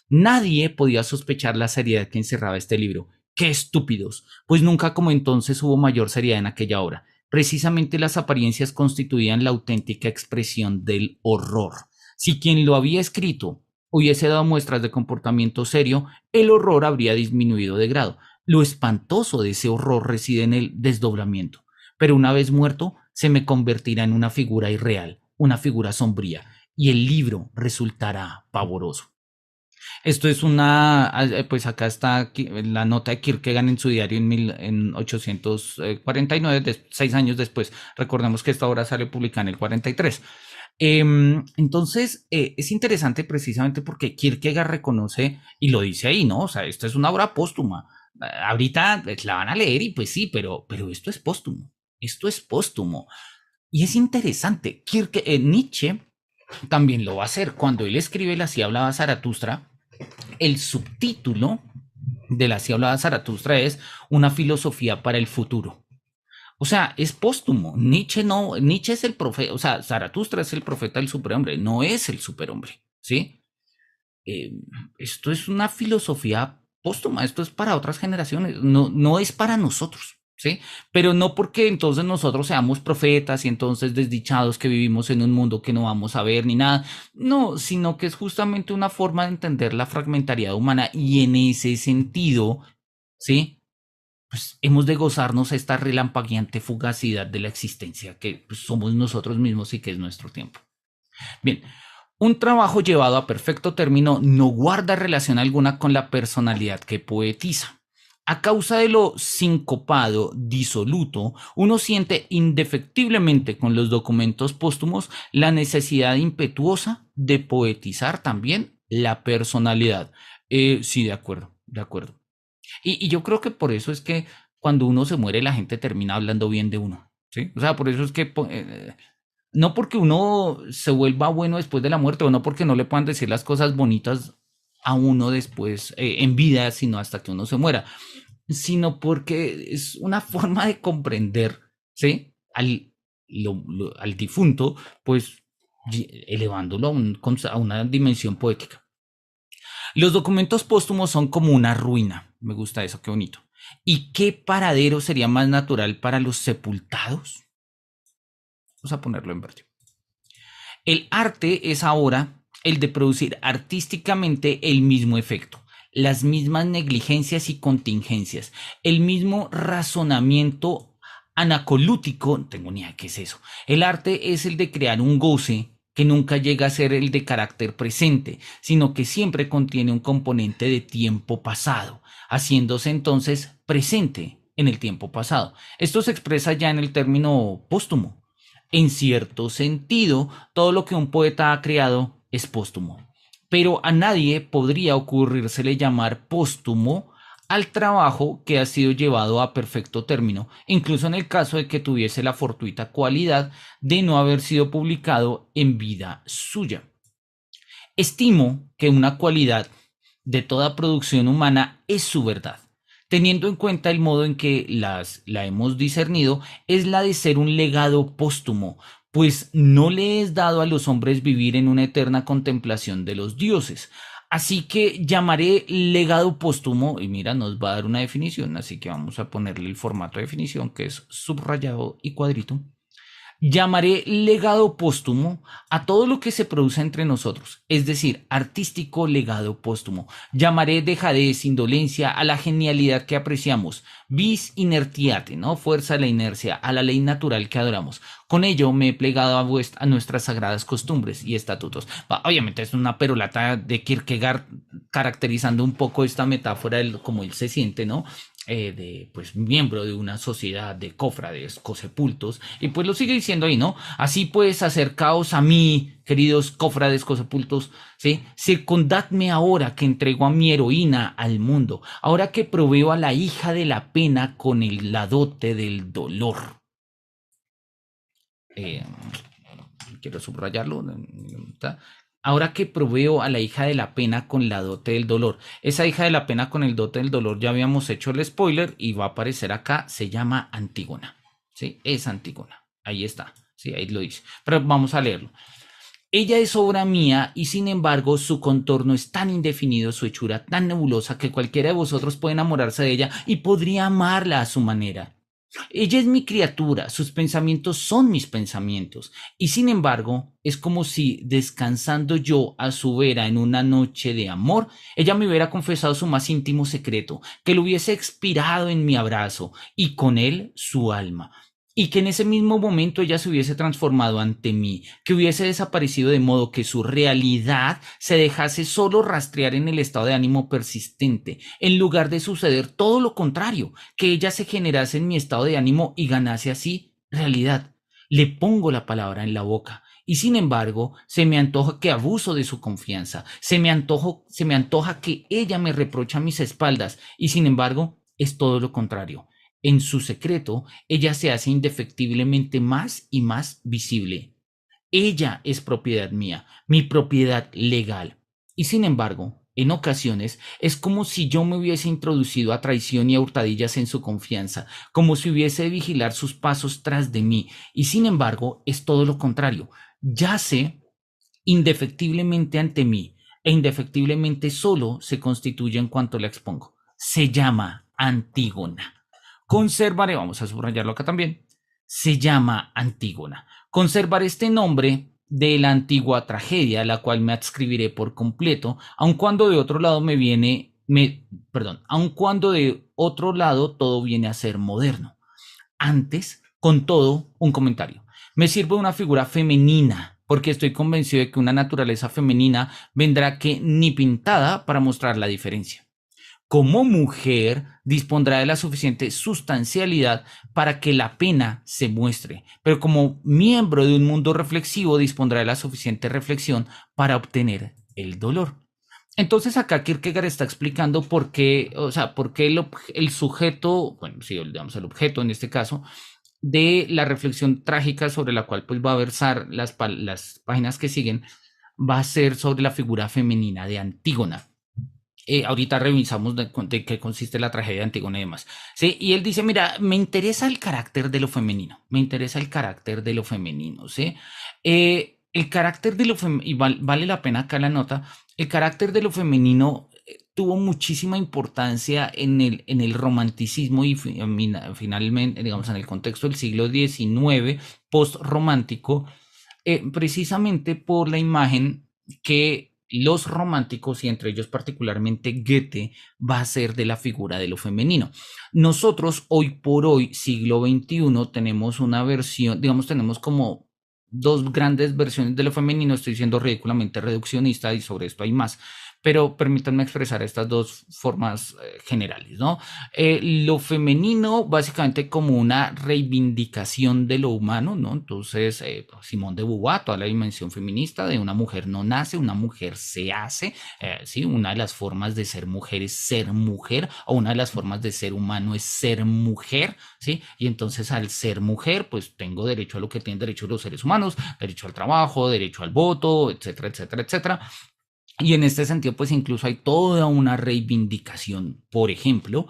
nadie podía sospechar la seriedad que encerraba este libro. ¡Qué estúpidos! Pues nunca como entonces hubo mayor seriedad en aquella obra. Precisamente las apariencias constituían la auténtica expresión del horror. Si quien lo había escrito hubiese dado muestras de comportamiento serio, el horror habría disminuido de grado. Lo espantoso de ese horror reside en el desdoblamiento. Pero una vez muerto, se me convertirá en una figura irreal, una figura sombría, y el libro resultará pavoroso. Esto es pues acá está la nota de Kierkegaard en su diario en 1849, 6 años después. Recordemos que esta obra sale publicada en el 43. Entonces, es interesante precisamente porque Kierkegaard reconoce, y lo dice ahí, ¿no? O sea, esto es una obra póstuma. Ahorita la van a leer y pues sí, pero esto es póstumo. Esto es póstumo. Y es interesante. Nietzsche también lo va a hacer. Cuando él escribe La Así hablaba Zaratustra, el subtítulo de La Así hablaba Zaratustra es Una filosofía para el futuro. O sea, es póstumo. Nietzsche no, Nietzsche es el profeta, o sea, Zaratustra es el profeta del superhombre, no es el superhombre, ¿sí? Eh, Esto es una filosofía póstuma, esto es para otras generaciones, no es para nosotros, ¿sí? Pero no porque entonces nosotros seamos profetas y entonces desdichados que vivimos en un mundo que no vamos a ver ni nada, no, sino que es justamente una forma de entender la fragmentariedad humana y en ese sentido, ¿sí? Pues hemos de gozarnos esta relampagueante fugacidad de la existencia que pues, somos nosotros mismos y que es nuestro tiempo. Bien, un trabajo llevado a perfecto término no guarda relación alguna con la personalidad que poetiza. A causa de lo sincopado, disoluto, uno siente indefectiblemente con los documentos póstumos la necesidad impetuosa de poetizar también la personalidad. Sí, de acuerdo, de acuerdo. Y yo creo que por eso es que cuando uno se muere la gente termina hablando bien de uno, ¿sí? O sea, por eso es que no porque uno se vuelva bueno después de la muerte o no porque no le puedan decir las cosas bonitas a uno después en vida, sino hasta que uno se muera, sino porque es una forma de comprender, ¿sí? Al difunto, pues elevándolo a una dimensión poética. Los documentos póstumos son como una ruina. Me gusta eso, qué bonito. ¿Y qué paradero sería más natural para los sepultados? Vamos a ponerlo en verde. El arte es ahora el de producir artísticamente el mismo efecto, las mismas negligencias y contingencias, el mismo razonamiento anacolútico, no tengo ni idea qué es eso. El arte es el de crear un goce que nunca llega a ser el de carácter presente, sino que siempre contiene un componente de tiempo pasado, haciéndose entonces presente en el tiempo pasado. Esto se expresa ya en el término póstumo. En cierto sentido, todo lo que un poeta ha creado es póstumo, pero a nadie podría ocurrírsele llamar póstumo al trabajo que ha sido llevado a perfecto término, incluso en el caso de que tuviese la fortuita cualidad de no haber sido publicado en vida suya. Estimo que una cualidad de toda producción humana es su verdad. Teniendo en cuenta el modo en que la hemos discernido, es la de ser un legado póstumo, pues no le es dado a los hombres vivir en una eterna contemplación de los dioses. Así que llamaré legado póstumo, y mira, nos va a dar una definición, así que vamos a ponerle el formato de definición que es subrayado y cuadrito. Llamaré legado póstumo a todo lo que se produce entre nosotros, es decir, artístico legado póstumo. Llamaré dejadez, indolencia a la genialidad que apreciamos, vis inertiate, ¿no? Fuerza a la inercia, a la ley natural que adoramos. Con ello me he plegado a nuestras sagradas costumbres y estatutos. Obviamente es una perolata de Kierkegaard caracterizando un poco esta metáfora de cómo él se siente, ¿no? De pues miembro de una sociedad de cofrades, cosepultos, y pues lo sigue diciendo ahí, ¿no? Así pues, acercaos a mí, queridos cofrades, cosepultos, ¿sí? Circundadme ahora que entrego a mi heroína al mundo, ahora que proveo a la hija de la pena con la dote del dolor. Eh, Quiero subrayarlo. Ahora que proveo a la hija de la pena con la dote del dolor. Esa hija de la pena con el dote del dolor ya habíamos hecho el spoiler y va a aparecer acá. Se llama Antígona. ¿Sí? Es Antígona. Ahí está. Sí, ahí lo dice. Pero vamos a leerlo. Ella es obra mía y sin embargo su contorno es tan indefinido, su hechura tan nebulosa que cualquiera de vosotros puede enamorarse de ella y podría amarla a su manera. Ella es mi criatura, sus pensamientos son mis pensamientos, y sin embargo es como si descansando yo a su vera en una noche de amor, ella me hubiera confesado su más íntimo secreto, que lo hubiese expirado en mi abrazo, y con él su alma. y que en ese mismo momento ella se hubiese transformado ante mí, que hubiese desaparecido de modo que su realidad se dejase solo rastrear en el estado de ánimo persistente, en lugar de suceder todo lo contrario, que ella se generase en mi estado de ánimo y ganase así realidad. Le pongo la palabra en la boca. Y sin embargo, se me antoja que abuso de su confianza, se me antoja que ella me reprocha a mis espaldas, y sin embargo, es todo lo contrario. En su secreto, ella se hace indefectiblemente más y más visible. Ella es propiedad mía, mi propiedad legal. Y sin embargo, en ocasiones es como si yo me hubiese introducido a traición y a hurtadillas en su confianza, como si hubiese de vigilar sus pasos tras de mí. Y sin embargo, es todo lo contrario. Yace indefectiblemente ante mí e indefectiblemente solo se constituye en cuanto la expongo. Se llama Antígona. Conservaré, vamos a subrayarlo acá también, se llama Antígona. Conservaré este nombre de la antigua tragedia, la cual me adscribiré por completo, aun cuando de otro lado aun cuando de otro lado todo viene a ser moderno. Antes, con todo, un comentario. Me sirve una figura femenina, porque estoy convencido de que una naturaleza femenina vendrá que ni pintada para mostrar la diferencia. Como mujer, dispondrá de la suficiente sustancialidad para que la pena se muestre, pero como miembro de un mundo reflexivo, dispondrá de la suficiente reflexión para obtener el dolor. Entonces acá Kierkegaard está explicando por qué, o sea, por qué el sujeto, bueno, sí, digamos el objeto en este caso, de la reflexión trágica sobre la cual pues va a versar las páginas que siguen, va a ser sobre la figura femenina de Antígona. Ahorita revisamos de qué consiste la tragedia de Antígona y demás. Sí, y él dice, mira, me interesa el carácter de lo femenino, me interesa el carácter de lo femenino, ¿sí? El carácter de lo femenino, y vale la pena acá la nota, el carácter de lo femenino tuvo muchísima importancia en el romanticismo y finalmente, digamos, en el contexto del siglo XIX, post-romántico, precisamente por la imagen que los románticos y entre ellos particularmente Goethe va a ser de la figura de lo femenino. Nosotros hoy por hoy, siglo XXI, tenemos una versión, digamos, tenemos como dos grandes versiones de lo femenino. Estoy siendo ridículamente reduccionista y sobre esto hay más, pero permítanme expresar estas dos formas generales, ¿no? Lo femenino básicamente como una reivindicación de lo humano, ¿no? Entonces, Simone de Beauvoir, toda la dimensión feminista de una mujer no nace, una mujer se hace, ¿sí? Una de las formas de ser mujer es ser mujer, o una de las formas de ser humano es ser mujer, ¿sí? Y entonces al ser mujer, pues tengo derecho a lo que tienen derecho los seres humanos, derecho al trabajo, derecho al voto, etcétera, etcétera, etcétera. Y en este sentido, pues incluso hay toda una reivindicación, por ejemplo,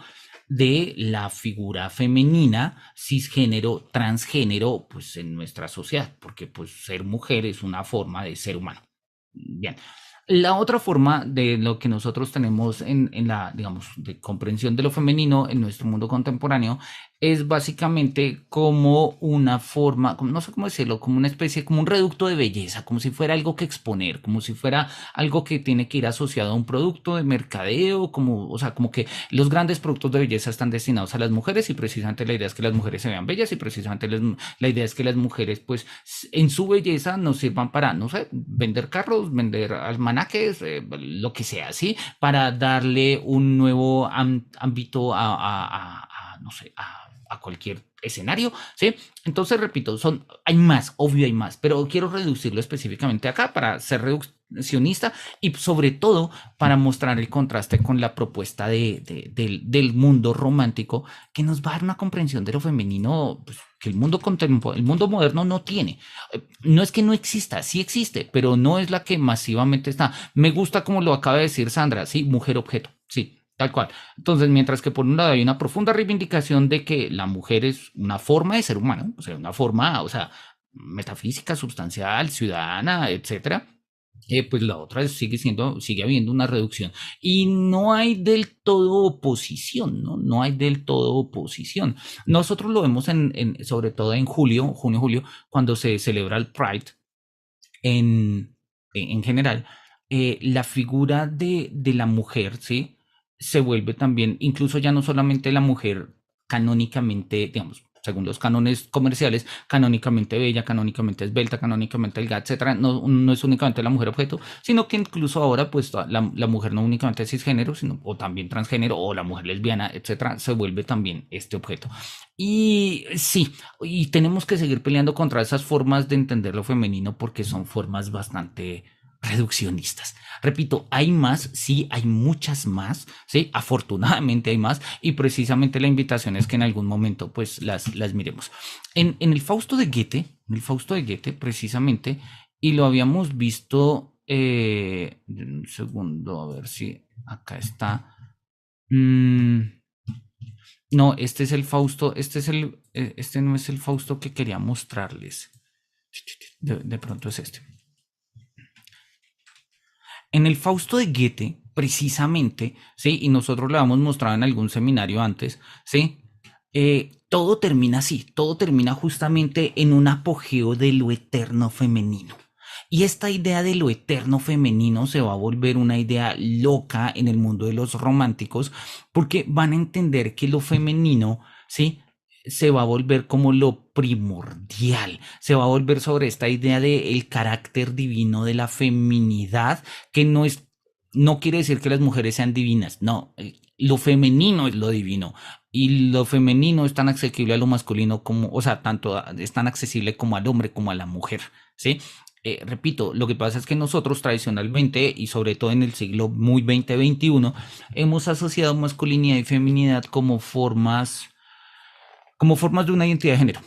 de la figura femenina, cisgénero, transgénero, pues en nuestra sociedad, porque pues ser mujer es una forma de ser humano. Bien. La otra forma de lo que nosotros tenemos en la, digamos, de comprensión de lo femenino en nuestro mundo contemporáneo es básicamente como una forma, como, no sé cómo decirlo, como una especie, como un reducto de belleza, como si fuera algo que exponer, como si fuera algo que tiene que ir asociado a un producto de mercadeo, como, o sea, como que los grandes productos de belleza están destinados a las mujeres y precisamente la idea es que las mujeres se vean bellas y precisamente la idea es que las mujeres, pues, en su belleza nos sirvan para, no sé, vender carros, vender almanaques, lo que sea, ¿sí? Para darle un nuevo ámbito no sé, a cualquier escenario, ¿sí? Entonces, repito, hay más, obvio hay más, pero quiero reducirlo específicamente acá para ser reduccionista y sobre todo para mostrar el contraste con la propuesta del mundo romántico que nos va a dar una comprensión de lo femenino pues, que el mundo moderno no tiene. No es que no exista, sí existe, pero no es la que masivamente está. Me gusta como lo acaba de decir Sandra, sí, mujer objeto, sí. Tal cual. Entonces, mientras que por un lado hay una profunda reivindicación de que la mujer es una forma de ser humano, o sea, una forma, o sea, metafísica, sustancial, ciudadana, etcétera, pues la otra sigue habiendo una reducción. Y no hay del todo oposición, ¿no? No hay del todo oposición. Nosotros lo vemos sobre todo en junio, cuando se celebra el Pride en general, la figura de la mujer, ¿sí? Se vuelve también, incluso ya no solamente la mujer canónicamente, digamos, según los cánones comerciales, canónicamente bella, canónicamente esbelta, canónicamente delgada, etcétera. No, no es únicamente la mujer objeto, sino que incluso ahora, pues la mujer no únicamente es cisgénero, sino o también transgénero, o la mujer lesbiana, etcétera, se vuelve también este objeto. Y sí, y tenemos que seguir peleando contra esas formas de entender lo femenino porque son formas bastante reduccionistas. Repito, hay más, sí, hay muchas más, sí, afortunadamente hay más, y precisamente la invitación es que en algún momento pues las miremos. En el Fausto de Goethe, en el Fausto de Goethe, precisamente, y lo habíamos visto, un segundo, a ver si acá está. Mm, no, este es el Fausto, este no es el Fausto que quería mostrarles. De pronto es este. En el Fausto de Goethe, precisamente, ¿sí? Y nosotros lo habíamos mostrado en algún seminario antes, ¿sí? Todo termina así, todo termina justamente en un apogeo de lo eterno femenino. Y esta idea de lo eterno femenino se va a volver una idea loca en el mundo de los románticos, porque van a entender que lo femenino, ¿sí? Se va a volver como lo primordial, se va a volver sobre esta idea de el carácter divino de la feminidad, que no es, no quiere decir que las mujeres sean divinas, no, lo femenino es lo divino y lo femenino es tan accesible a lo masculino como, o sea, tanto es tan accesible como al hombre como a la mujer, ¿sí? Repito, lo que pasa es que nosotros tradicionalmente y sobre todo en el siglo muy 20-21 hemos asociado masculinidad y feminidad como formas de una identidad de género.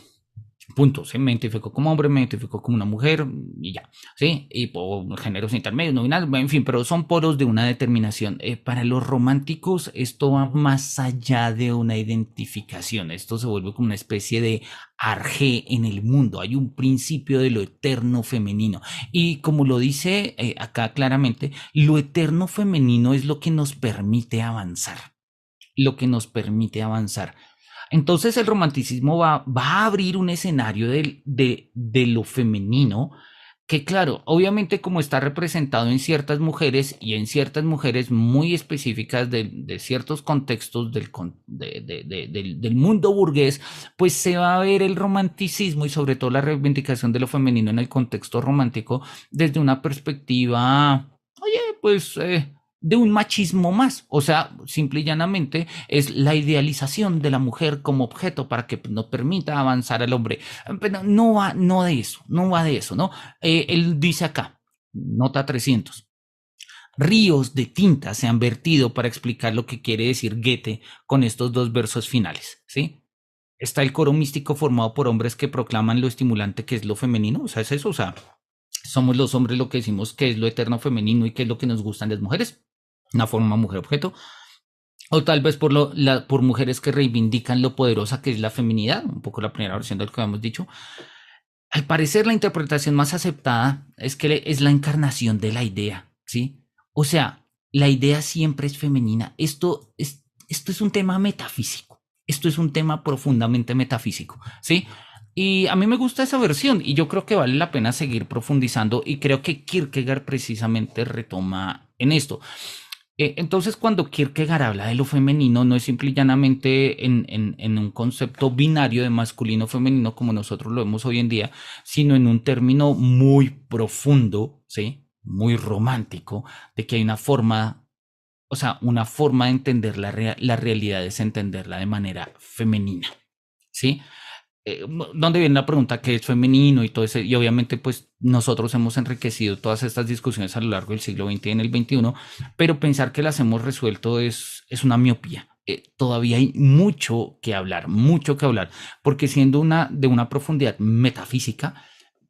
Punto. Se me identificó como hombre, me identificó como una mujer y ya. ¿Sí? Y por géneros intermedios, no binarios, en fin, pero son poros de una determinación. Para los románticos, esto va más allá de una identificación. Esto se vuelve como una especie de arjé en el mundo. Hay un principio de lo eterno femenino. Y como lo dice acá claramente, lo eterno femenino es lo que nos permite avanzar. Lo que nos permite avanzar. Entonces el romanticismo va a abrir un escenario de lo femenino que claro, obviamente como está representado en ciertas mujeres y en ciertas mujeres muy específicas de ciertos contextos del mundo burgués, pues se va a ver el romanticismo y sobre todo la reivindicación de lo femenino en el contexto romántico desde una perspectiva, oye, pues de un machismo más, o sea, simple y llanamente es la idealización de la mujer como objeto para que nos permita avanzar al hombre, pero no va, no de eso, no va de eso, ¿no? Él dice acá, nota 300, ríos de tinta se han vertido para explicar lo que quiere decir Goethe con estos dos versos finales, ¿sí? Está el coro místico formado por hombres que proclaman lo estimulante que es lo femenino, o sea, es eso, o sea, somos los hombres lo que decimos que es lo eterno femenino y que es lo que nos gustan las mujeres, una forma mujer objeto, o tal vez por mujeres que reivindican lo poderosa que es la feminidad, un poco la primera versión de lo que habíamos dicho. Al parecer la interpretación más aceptada es que es la encarnación de la idea, ¿sí? O sea, la idea siempre es femenina. Esto es un tema metafísico, esto es un tema profundamente metafísico, ¿sí? Y a mí me gusta esa versión y yo creo que vale la pena seguir profundizando y creo que Kierkegaard precisamente retoma en esto. Entonces, cuando Kierkegaard habla de lo femenino, no es simple y llanamente en un concepto binario de masculino o femenino como nosotros lo vemos hoy en día, sino en un término muy profundo, ¿sí? Muy romántico, de que hay una forma, o sea, una forma de entender la realidad es entenderla de manera femenina, ¿sí? Donde viene la pregunta qué es femenino y todo eso, y obviamente pues nosotros hemos enriquecido todas estas discusiones a lo largo del siglo XX y en el XXI, pero pensar que las hemos resuelto es una miopía. Todavía hay mucho que hablar, porque siendo de una profundidad metafísica,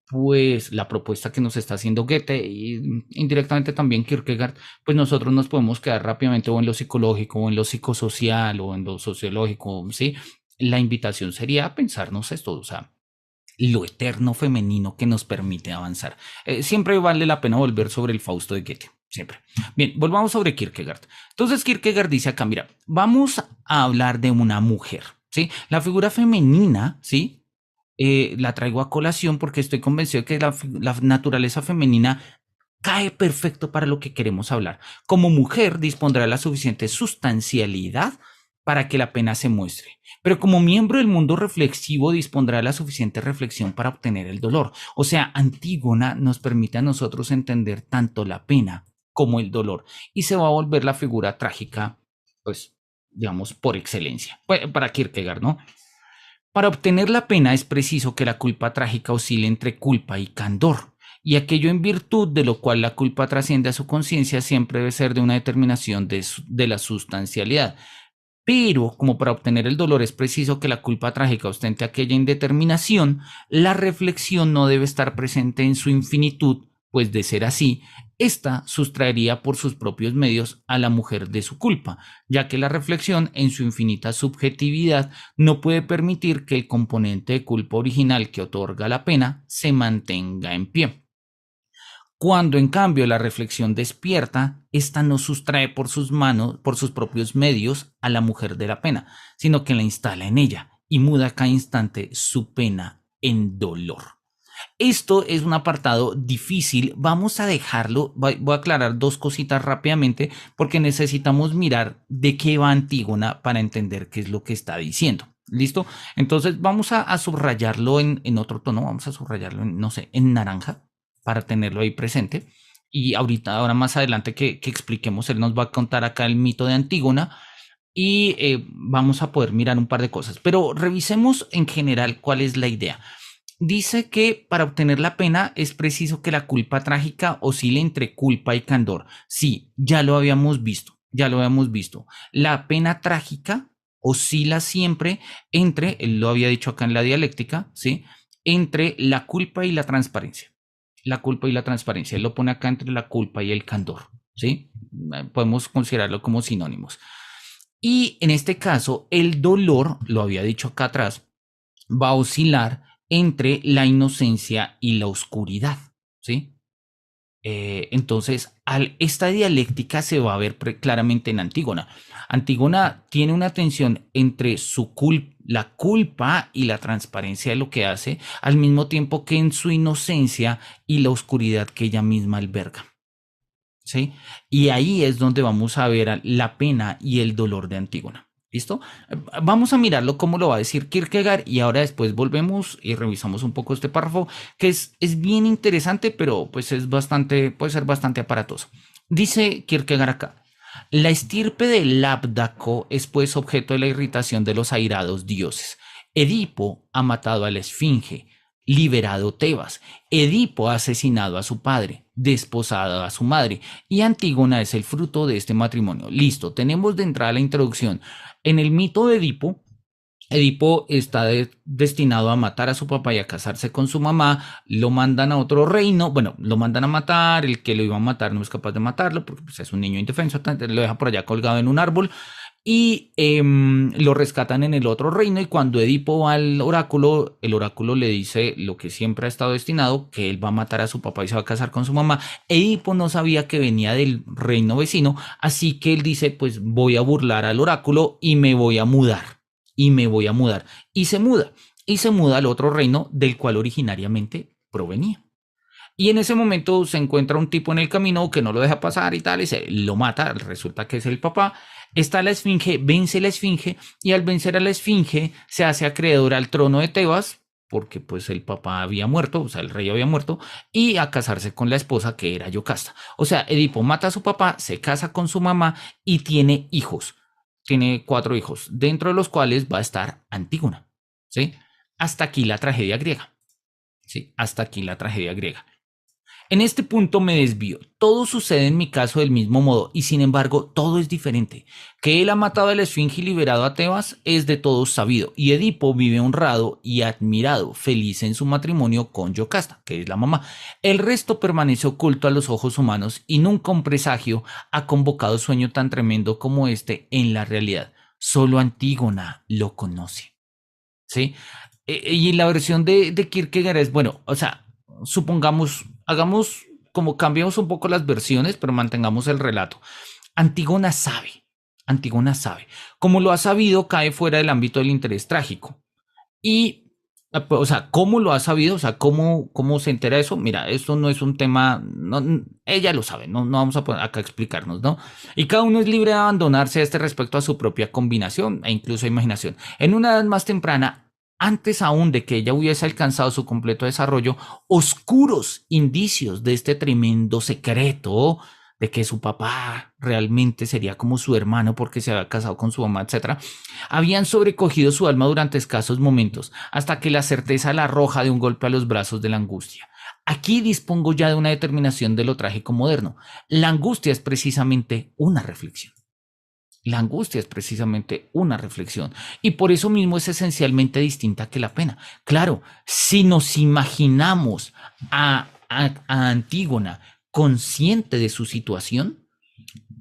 pues la propuesta que nos está haciendo Goethe y indirectamente también Kierkegaard, pues nosotros nos podemos quedar rápidamente o en lo psicológico o en lo psicosocial o en lo sociológico, ¿sí? La invitación sería a pensarnos esto, o sea, lo eterno femenino que nos permite avanzar. Siempre vale la pena volver sobre el Fausto de Goethe, siempre. Bien, volvamos sobre Kierkegaard. Entonces Kierkegaard dice acá, mira, vamos a hablar de una mujer, ¿sí? La figura femenina, ¿sí? La traigo a colación porque estoy convencido que la naturaleza femenina cae perfecto para lo que queremos hablar. Como mujer dispondrá de la suficiente sustancialidad para que la pena se muestre. Pero como miembro del mundo reflexivo dispondrá de la suficiente reflexión para obtener el dolor. O sea, Antígona nos permite a nosotros entender tanto la pena como el dolor y se va a volver la figura trágica, pues, digamos, por excelencia. Pues, para Kierkegaard, ¿no? Para obtener la pena es preciso que la culpa trágica oscile entre culpa y candor, y aquello en virtud de lo cual la culpa trasciende a su conciencia siempre debe ser de una determinación de la sustancialidad. Pero, como para obtener el dolor es preciso que la culpa trágica ostente aquella indeterminación, la reflexión no debe estar presente en su infinitud, pues de ser así, ésta sustraería por sus propios medios a la mujer de su culpa, ya que la reflexión en su infinita subjetividad no puede permitir que el componente de culpa original que otorga la pena se mantenga en pie. Cuando en cambio la reflexión despierta, esta no sustrae por sus manos, por sus propios medios, a la mujer de la pena, sino que la instala en ella y muda a cada instante su pena en dolor. Esto es un apartado difícil, vamos a dejarlo, voy a aclarar dos cositas rápidamente porque necesitamos mirar de qué va Antígona para entender qué es lo que está diciendo. ¿Listo? Entonces vamos a subrayarlo en otro tono, vamos a subrayarlo en, no sé, en naranja para tenerlo ahí presente. Y ahora más adelante que expliquemos, él nos va a contar acá el mito de Antígona y vamos a poder mirar un par de cosas. Pero revisemos en general cuál es la idea. Dice que para obtener la pena es preciso que la culpa trágica oscile entre culpa y candor. Sí, ya lo habíamos visto, ya lo habíamos visto. La pena trágica oscila siempre entre, él lo había dicho acá en la dialéctica, ¿sí? Entre la culpa y la transparencia. La culpa y la transparencia. Él lo pone acá entre la culpa y el candor, ¿sí? Podemos considerarlo como sinónimos. Y en este caso, el dolor, lo había dicho acá atrás, va a oscilar entre la inocencia y la oscuridad, ¿sí? Entonces, esta dialéctica se va a ver claramente en Antígona. Antígona tiene una tensión entre la culpa y la transparencia de lo que hace, al mismo tiempo que en su inocencia y la oscuridad que ella misma alberga, ¿sí? Y ahí es donde vamos a ver la pena y el dolor de Antígona. ¿Listo? Vamos a mirarlo cómo lo va a decir Kierkegaard y ahora después volvemos y revisamos un poco este párrafo que es bien interesante, pero pues puede ser bastante aparatoso. Dice Kierkegaard acá: la estirpe del Lábdaco es pues objeto de la irritación de los airados dioses. Edipo ha matado a la Esfinge, liberado Tebas. Edipo ha asesinado a su padre, desposado a su madre, y Antígona es el fruto de este matrimonio. Listo, tenemos de entrada la introducción. En el mito de Edipo, Edipo está destinado a matar a su papá y a casarse con su mamá, lo mandan a otro reino, bueno, lo mandan a matar, el que lo iba a matar no es capaz de matarlo porque pues, es un niño indefenso, lo deja por allá colgado en un árbol y lo rescatan en el otro reino y cuando Edipo va al oráculo, el oráculo le dice lo que siempre ha estado destinado, que él va a matar a su papá y se va a casar con su mamá. Edipo no sabía que venía del reino vecino, así que él dice, pues voy a burlar al oráculo y me voy a mudar. Y me voy a mudar. Y se muda. Y se muda al otro reino del cual originariamente provenía. Y en ese momento se encuentra un tipo en el camino que no lo deja pasar y tal, y se lo mata, resulta que es el papá. Está la esfinge, vence la esfinge, y al vencer a la esfinge se hace acreedor al trono de Tebas, porque pues el papá había muerto, o sea, el rey había muerto, y a casarse con la esposa que era Yocasta. O sea, Edipo mata a su papá, se casa con su mamá y tiene hijos. Tiene 4 hijos, dentro de los cuales va a estar Antígona, ¿sí? Hasta aquí la tragedia griega, ¿sí? Hasta aquí la tragedia griega. En este punto me desvío. Todo sucede en mi caso del mismo modo y sin embargo todo es diferente. Que él ha matado a la Esfinge y liberado a Tebas es de todos sabido y Edipo vive honrado y admirado, feliz en su matrimonio con Yocasta, que es la mamá. El resto permanece oculto a los ojos humanos y nunca un presagio ha convocado sueño tan tremendo como este en la realidad. Solo Antígona lo conoce. ¿Sí? Y la versión de Kierkegaard es, bueno, o sea, supongamos, hagamos como cambiamos un poco las versiones, pero mantengamos el relato. Antígona sabe, Antígona sabe. Como lo ha sabido, cae fuera del ámbito del interés trágico. Y O sea, ¿cómo lo ha sabido? O sea, ¿cómo se entera de eso? Mira, esto no es un tema, ella lo sabe, no vamos a poner acá a explicarnos, ¿no? Y cada uno es libre de abandonarse a este respecto a su propia combinación e incluso imaginación. En una edad más temprana, antes aún de que ella hubiese alcanzado su completo desarrollo, oscuros indicios de este tremendo secreto de que su papá realmente sería como su hermano porque se había casado con su mamá, etcétera, habían sobrecogido su alma durante escasos momentos, hasta que la certeza la arroja de un golpe a los brazos de la angustia. Aquí dispongo ya de una determinación de lo trágico moderno. La angustia es precisamente una reflexión. La angustia es precisamente una reflexión y por eso mismo es esencialmente distinta que la pena. Claro, si nos imaginamos a Antígona consciente de su situación,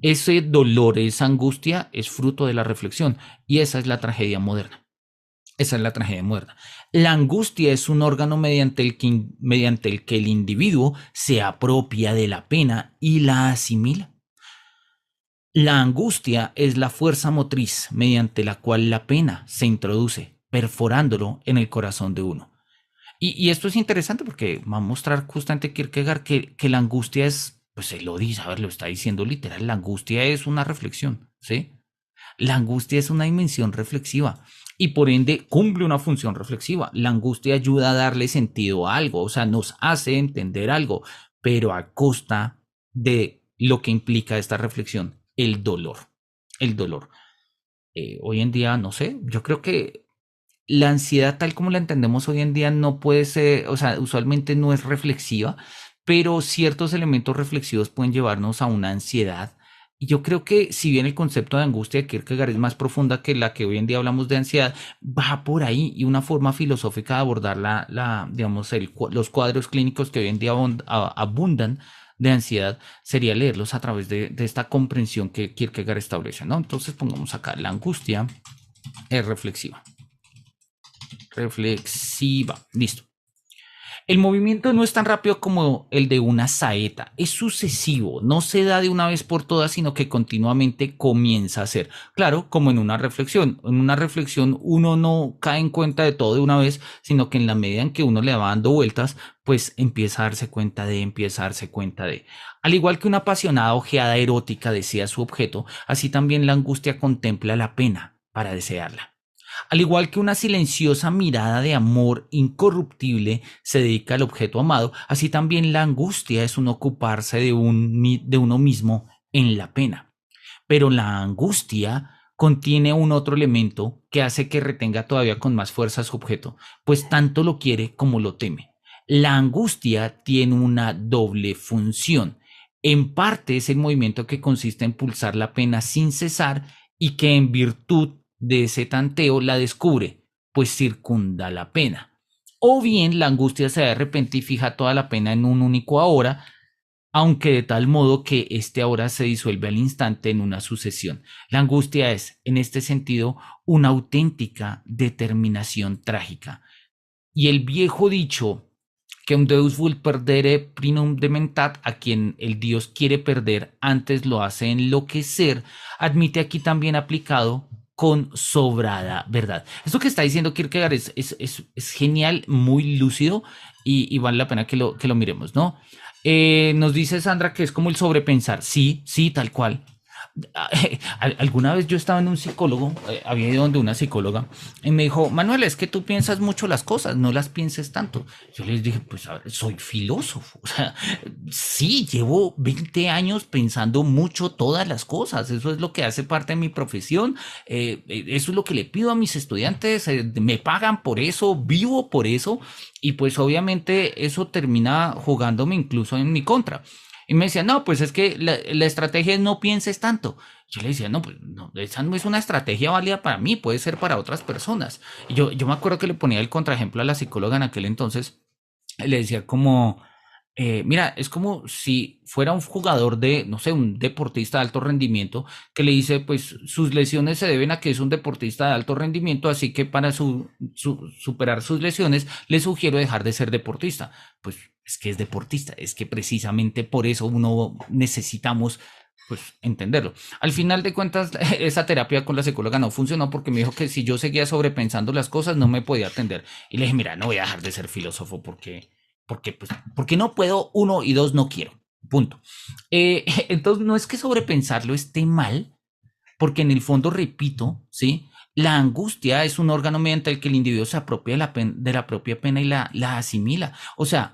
ese dolor, esa angustia es fruto de la reflexión y esa es la tragedia moderna. Esa es la tragedia moderna. La angustia es un órgano mediante el que el individuo se apropia de la pena y la asimila. La angustia es la fuerza motriz mediante la cual la pena se introduce, perforándolo en el corazón de uno. Y esto es interesante porque va a mostrar justamente Kierkegaard que la angustia es, pues se lo dice, a ver, lo está diciendo literal, la angustia es una reflexión, ¿sí? La angustia es una dimensión reflexiva y por ende cumple una función reflexiva. La angustia ayuda a darle sentido a algo, o sea, nos hace entender algo, pero a costa de lo que implica esta reflexión, el dolor. El dolor. Hoy en día, no sé, yo creo que la ansiedad tal como la entendemos hoy en día no puede ser, o sea, usualmente no es reflexiva, pero ciertos elementos reflexivos pueden llevarnos a una ansiedad. Y yo creo que si bien el concepto de angustia de Kierkegaard es más profunda que la que hoy en día hablamos de ansiedad, va por ahí y una forma filosófica de abordar digamos, los cuadros clínicos que hoy en día abundan de ansiedad sería leerlos a través de esta comprensión que Kierkegaard establece, ¿no? Entonces pongamos acá, la angustia es reflexiva. Reflexiva. Listo. El movimiento no es tan rápido como el de una saeta, es sucesivo, no se da de una vez por todas, sino que continuamente comienza a ser. Claro, como en una reflexión. En una reflexión uno no cae en cuenta de todo de una vez, sino que en la medida en que uno le va dando vueltas, pues empieza a darse cuenta de, empieza a darse cuenta de. Al igual que una apasionada ojeada erótica desea su objeto, así también la angustia contempla la pena para desearla. Al igual que una silenciosa mirada de amor incorruptible se dedica al objeto amado, así también la angustia es un ocuparse de uno mismo en la pena. Pero la angustia contiene un otro elemento que hace que retenga todavía con más fuerza su objeto, pues tanto lo quiere como lo teme. La angustia tiene una doble función. En parte es el movimiento que consiste en pulsar la pena sin cesar y que en virtud de ese tanteo la descubre, pues circunda la pena. O bien la angustia se da de repente y fija toda la pena en un único ahora, aunque de tal modo que este ahora se disuelve al instante en una sucesión. La angustia es, en este sentido, una auténtica determinación trágica. Y el viejo dicho que un deus vult perdere primum dementat, a quien el dios quiere perder antes lo hace enloquecer, admite aquí también aplicado con sobrada verdad. Esto que está diciendo Kierkegaard es genial, muy lúcido y vale la pena que lo miremos, ¿no? Nos dice Sandra que es como el sobrepensar. Sí, sí, tal cual. Alguna vez yo estaba en un psicólogo, había ido donde una psicóloga y me dijo, Manuel, es que tú piensas mucho las cosas, no las pienses tanto. Yo les dije, pues a ver, soy filósofo, o sea, sí, llevo 20 años pensando mucho todas las cosas, eso es lo que hace parte de mi profesión, eso es lo que le pido a mis estudiantes, me pagan por eso, vivo por eso y pues obviamente eso termina jugándome incluso en mi contra. Y me decía, no, pues es que la estrategia es no pienses tanto. Yo le decía, no, pues no, esa no es una estrategia válida para mí, puede ser para otras personas. Y yo me acuerdo que le ponía el contraejemplo a la psicóloga en aquel entonces, le decía como, mira, es como si fuera un jugador de, no sé, un deportista de alto rendimiento que le dice, pues sus lesiones se deben a que es un deportista de alto rendimiento, así que para superar sus lesiones le sugiero dejar de ser deportista. Pues es que es deportista, es que precisamente por eso uno necesitamos pues entenderlo. Al final de cuentas, esa terapia con la psicóloga no funcionó porque me dijo que si yo seguía sobrepensando las cosas no me podía atender. Y le dije, mira, no voy a dejar de ser filósofo porque no puedo, uno, y dos, no quiero. Punto. Entonces, no es que sobrepensarlo esté mal, porque en el fondo, repito, ¿sí? La angustia es un órgano mediante el que el individuo se apropia de la propia pena y la asimila. O sea,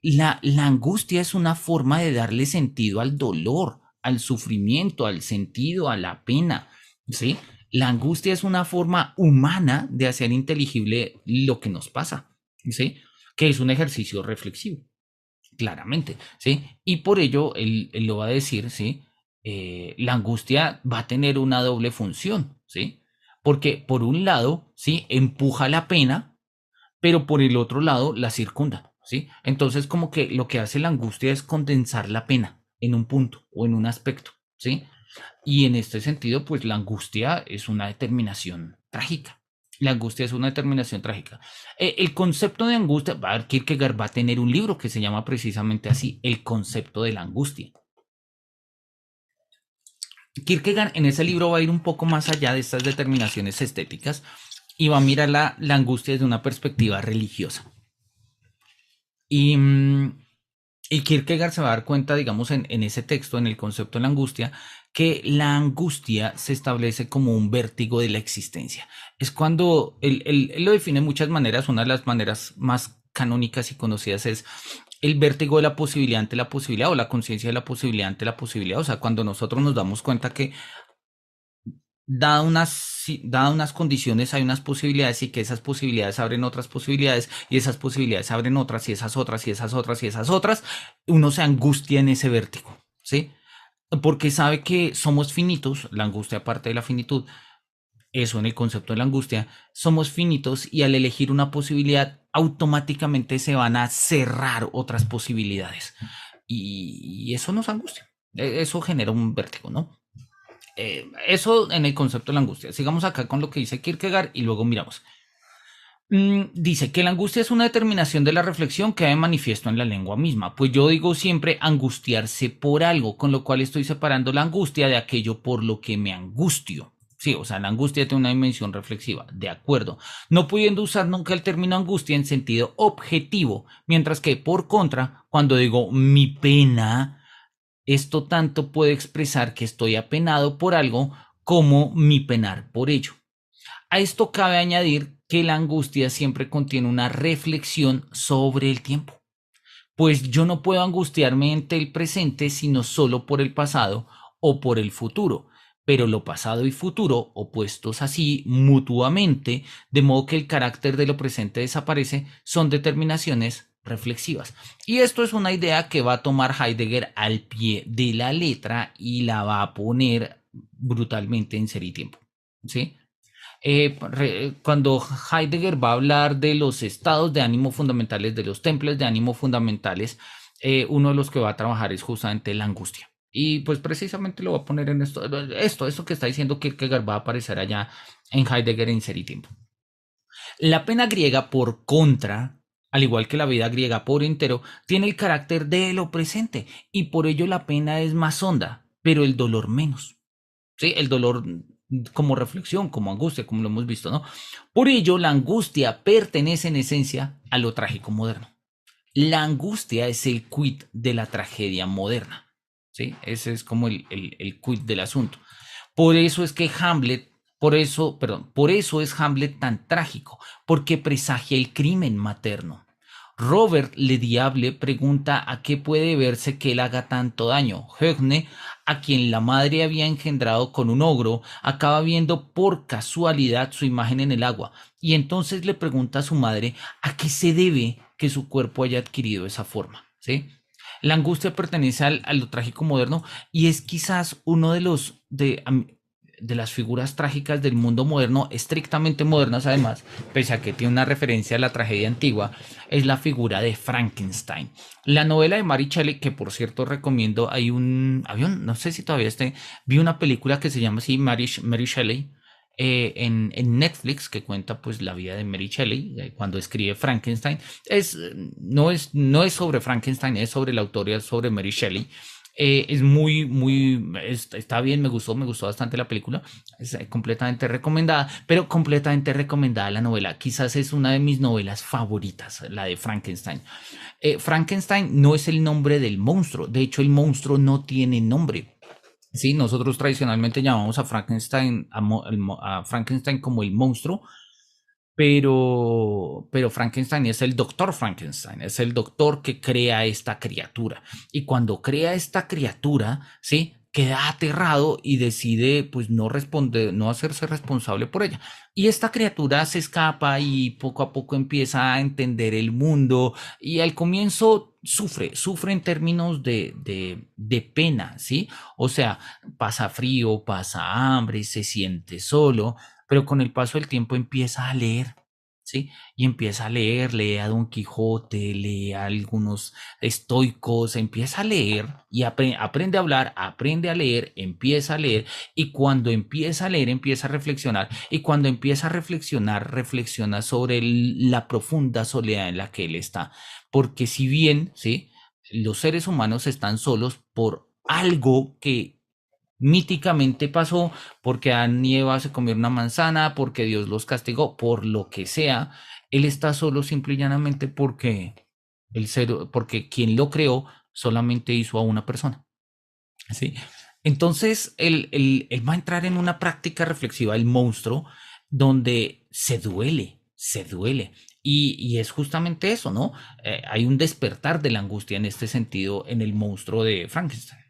la angustia es una forma de darle sentido al dolor, al sufrimiento, al sentido, a la pena, ¿sí? La angustia es una forma humana de hacer inteligible lo que nos pasa, ¿sí? Que es un ejercicio reflexivo, claramente, ¿sí? Y por ello él lo va a decir, ¿sí? La angustia va a tener una doble función, ¿sí? Porque por un lado, ¿sí? Empuja la pena, pero por el otro lado la circunda, ¿sí? Entonces como que lo que hace la angustia es condensar la pena en un punto o en un aspecto, ¿sí? Y en este sentido, pues la angustia es una determinación trágica. La angustia es una determinación trágica. El concepto de angustia, Kierkegaard va a tener un libro que se llama precisamente así, El concepto de la angustia. Kierkegaard en ese libro va a ir un poco más allá de estas determinaciones estéticas y va a mirar la angustia desde una perspectiva religiosa. Y, y Kierkegaard se va a dar cuenta, digamos, en ese texto, en el concepto de la angustia, que la angustia se establece como un vértigo de la existencia. Es cuando él lo define de muchas maneras, una de las maneras más canónicas y conocidas es el vértigo de la posibilidad ante la posibilidad o la conciencia de la posibilidad ante la posibilidad. O sea, cuando nosotros nos damos cuenta que dada unas condiciones hay unas posibilidades y que esas posibilidades abren otras posibilidades y esas posibilidades abren otras y esas otras y esas otras y esas otras, uno se angustia en ese vértigo, ¿sí? Porque sabe que somos finitos, la angustia aparte de la finitud, eso en el concepto de la angustia, somos finitos y al elegir una posibilidad automáticamente se van a cerrar otras posibilidades y eso nos angustia, eso genera un vértigo, ¿no? Eso en el concepto de la angustia. Sigamos acá con lo que dice Kierkegaard y luego miramos. Dice que la angustia es una determinación de la reflexión que hay manifiesto en la lengua misma. Pues yo digo siempre angustiarse por algo, con lo cual estoy separando la angustia de aquello por lo que me angustio. Sí, o sea, la angustia tiene una dimensión reflexiva, de acuerdo. No pudiendo usar nunca el término angustia en sentido objetivo, mientras que por contra, cuando digo mi pena, esto tanto puede expresar que estoy apenado por algo como mi penar por ello. A esto cabe añadir que la angustia siempre contiene una reflexión sobre el tiempo, pues yo no puedo angustiarme ante el presente sino solo por el pasado o por el futuro, pero lo pasado y futuro opuestos así mutuamente, de modo que el carácter de lo presente desaparece, son determinaciones reflexivas. Y esto es una idea que va a tomar Heidegger al pie de la letra y la va a poner brutalmente en Ser y Tiempo, ¿sí? Cuando Heidegger va a hablar de los estados de ánimo fundamentales, de los templos de ánimo fundamentales, uno de los que va a trabajar es justamente la angustia. Y pues precisamente lo va a poner en esto que está diciendo Kierkegaard va a aparecer allá en Heidegger en Ser y Tiempo. La pena griega, por contra, al igual que la vida griega por entero, tiene el carácter de lo presente y por ello la pena es más honda, pero el dolor menos. ¿Sí? El dolor como reflexión, como angustia, como lo hemos visto, ¿no? Por ello, la angustia pertenece en esencia a lo trágico moderno. La angustia es el quid de la tragedia moderna, ¿sí? Ese es como el quid del asunto. Por eso es que Hamlet, por eso es Hamlet tan trágico, porque presagia el crimen materno. Robert Le Diable pregunta a qué puede verse que él haga tanto daño. Högne, a quien la madre había engendrado con un ogro, acaba viendo por casualidad su imagen en el agua y entonces le pregunta a su madre a qué se debe que su cuerpo haya adquirido esa forma, ¿sí? La angustia pertenece a lo trágico moderno y es quizás uno de las figuras trágicas del mundo moderno, estrictamente modernas además, pese a que tiene una referencia a la tragedia antigua, es la figura de Frankenstein. La novela de Mary Shelley, que por cierto recomiendo, no sé si todavía vi una película que se llama así, Mary Shelley, en Netflix, que cuenta pues la vida de Mary Shelley cuando escribe Frankenstein. No es sobre Frankenstein, es sobre la autoría, sobre Mary Shelley. Es está bien, me gustó bastante la película. Es completamente recomendada, pero completamente recomendada la novela. Quizás es una de mis novelas favoritas, la de Frankenstein. Frankenstein no es el nombre del monstruo, de hecho el monstruo no tiene nombre. Sí, nosotros tradicionalmente llamamos a Frankenstein, a Frankenstein como el monstruo, pero Frankenstein es el doctor Frankenstein, es el doctor que crea esta criatura. Y cuando crea esta criatura, ¿sí? Queda aterrado y decide pues no responder, no hacerse responsable por ella. Y esta criatura se escapa y poco a poco empieza a entender el mundo y al comienzo sufre en términos de pena, ¿sí? O sea, pasa frío, pasa hambre, se siente solo, pero con el paso del tiempo empieza a leer, ¿sí? Y empieza a leer, lee a Don Quijote, lee a algunos estoicos, empieza a leer y aprende a hablar, aprende a leer, empieza a leer, y cuando empieza a leer, empieza a reflexionar, y cuando empieza a reflexionar, reflexiona sobre la profunda soledad en la que él está, porque si bien, ¿sí? Los seres humanos están solos por algo que míticamente pasó, porque Adán y Eva se comieron una manzana, porque Dios los castigó, por lo que sea, él está solo simple y llanamente porque quien lo creó solamente hizo a una persona, ¿sí? Entonces, él va a entrar en una práctica reflexiva, el monstruo, donde se duele. Y es justamente eso, ¿no? Hay un despertar de la angustia en este sentido en el monstruo de Frankenstein.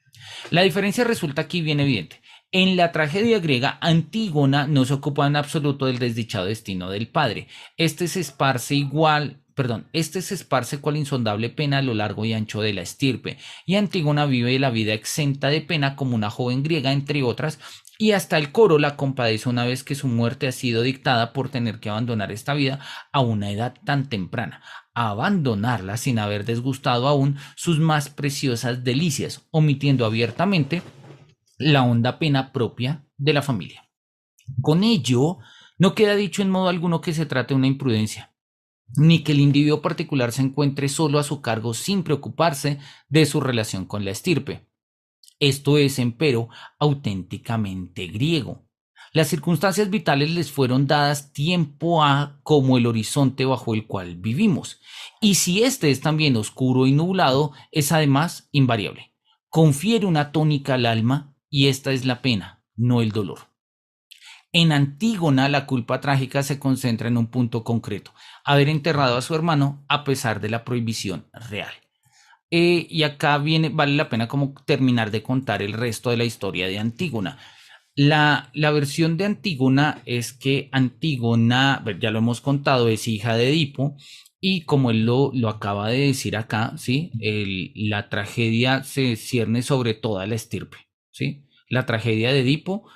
La diferencia resulta aquí bien evidente. En la tragedia griega, Antígona no se ocupa en absoluto del desdichado destino del padre. Este se esparce cual insondable pena a lo largo y ancho de la estirpe, y Antígona vive la vida exenta de pena como una joven griega, entre otras, y hasta el coro la compadece una vez que su muerte ha sido dictada por tener que abandonar esta vida a una edad tan temprana, abandonarla sin haber desgustado aún sus más preciosas delicias, omitiendo abiertamente la honda pena propia de la familia. Con ello, no queda dicho en modo alguno que se trate de una imprudencia, ni que el individuo particular se encuentre solo a su cargo sin preocuparse de su relación con la estirpe. Esto es, empero, auténticamente griego. Las circunstancias vitales les fueron dadas tiempo a como el horizonte bajo el cual vivimos. Y si este es también oscuro y nublado, es además invariable. Confiere una tónica al alma y esta es la pena, no el dolor. En Antígona, la culpa trágica se concentra en un punto concreto: haber enterrado a su hermano a pesar de la prohibición real. Y acá vale la pena como terminar de contar el resto de la historia de Antígona. La versión de Antígona es que Antígona, ya lo hemos contado, es hija de Edipo, y como él lo acaba de decir acá, ¿sí? La tragedia se cierne sobre toda la estirpe, ¿sí? La tragedia de Edipo,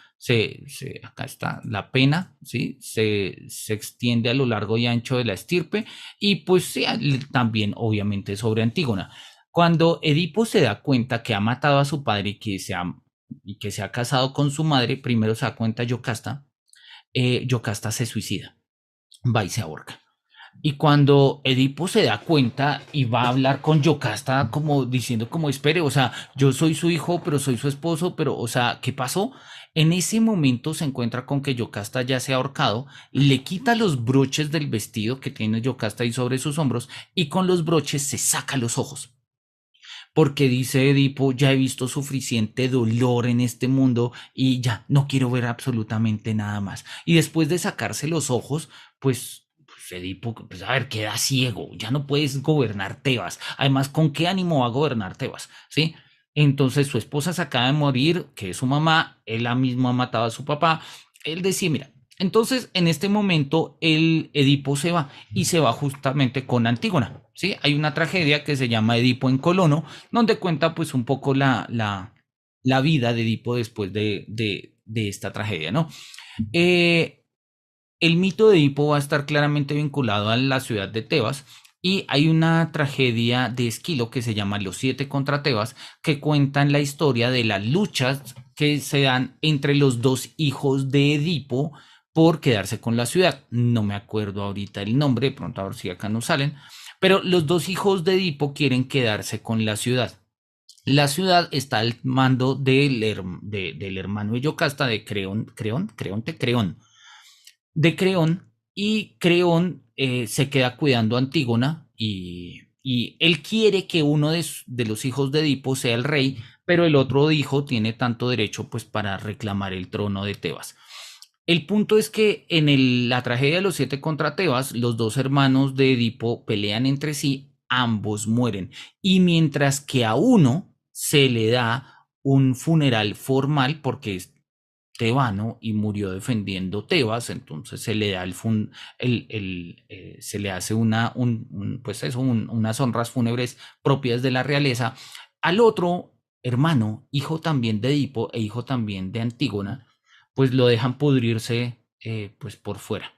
acá está, la pena, ¿sí? Se extiende a lo largo y ancho de la estirpe, y pues sí, también obviamente sobre Antígona. Cuando Edipo se da cuenta que ha matado a su padre y que se ha casado con su madre, primero se da cuenta Yocasta, Yocasta se suicida, va y se ahorca. Y cuando Edipo se da cuenta y va a hablar con Yocasta como diciendo como espere, o sea, yo soy su hijo, pero soy su esposo, pero o sea, ¿qué pasó? En ese momento se encuentra con que Yocasta ya se ha ahorcado, le quita los broches del vestido que tiene Yocasta ahí sobre sus hombros y con los broches se saca los ojos, porque dice Edipo, ya he visto suficiente dolor en este mundo y ya no quiero ver absolutamente nada más. Y después de sacarse los ojos, pues Edipo, pues a ver, queda ciego, ya no puedes gobernar Tebas. Además, ¿con qué ánimo va a gobernar Tebas? ¿Sí? Entonces su esposa se acaba de morir, que es su mamá, él mismo ha matado a su papá. Él decía, mira, entonces en este momento el Edipo se va y se va justamente con Antígona. ¿Sí? Hay una tragedia que se llama Edipo en Colono, donde cuenta pues un poco la vida de Edipo después de esta tragedia, ¿no? Eh, el mito de Edipo va a estar claramente vinculado a la ciudad de Tebas, y hay una tragedia de Esquilo que se llama Los Siete contra Tebas, que cuentan la historia de las luchas que se dan entre los dos hijos de Edipo por quedarse con la ciudad. No me acuerdo ahorita el nombre, de pronto a ver si acá nos salen, pero los dos hijos de Edipo quieren quedarse con la ciudad. La ciudad está al mando del hermano de Yocasta, de Creón, y Creón se queda cuidando a Antígona y él quiere que uno de los hijos de Edipo sea el rey, pero el otro hijo tiene tanto derecho pues para reclamar el trono de Tebas. El punto es que en la tragedia de los siete contra Tebas, los dos hermanos de Edipo pelean entre sí, ambos mueren. Y mientras que a uno se le da un funeral formal porque es tebano y murió defendiendo Tebas, entonces se le da se le hace pues eso, unas honras fúnebres propias de la realeza. Al otro hermano, hijo también de Edipo e hijo también de Antígona, pues lo dejan pudrirse pues por fuera.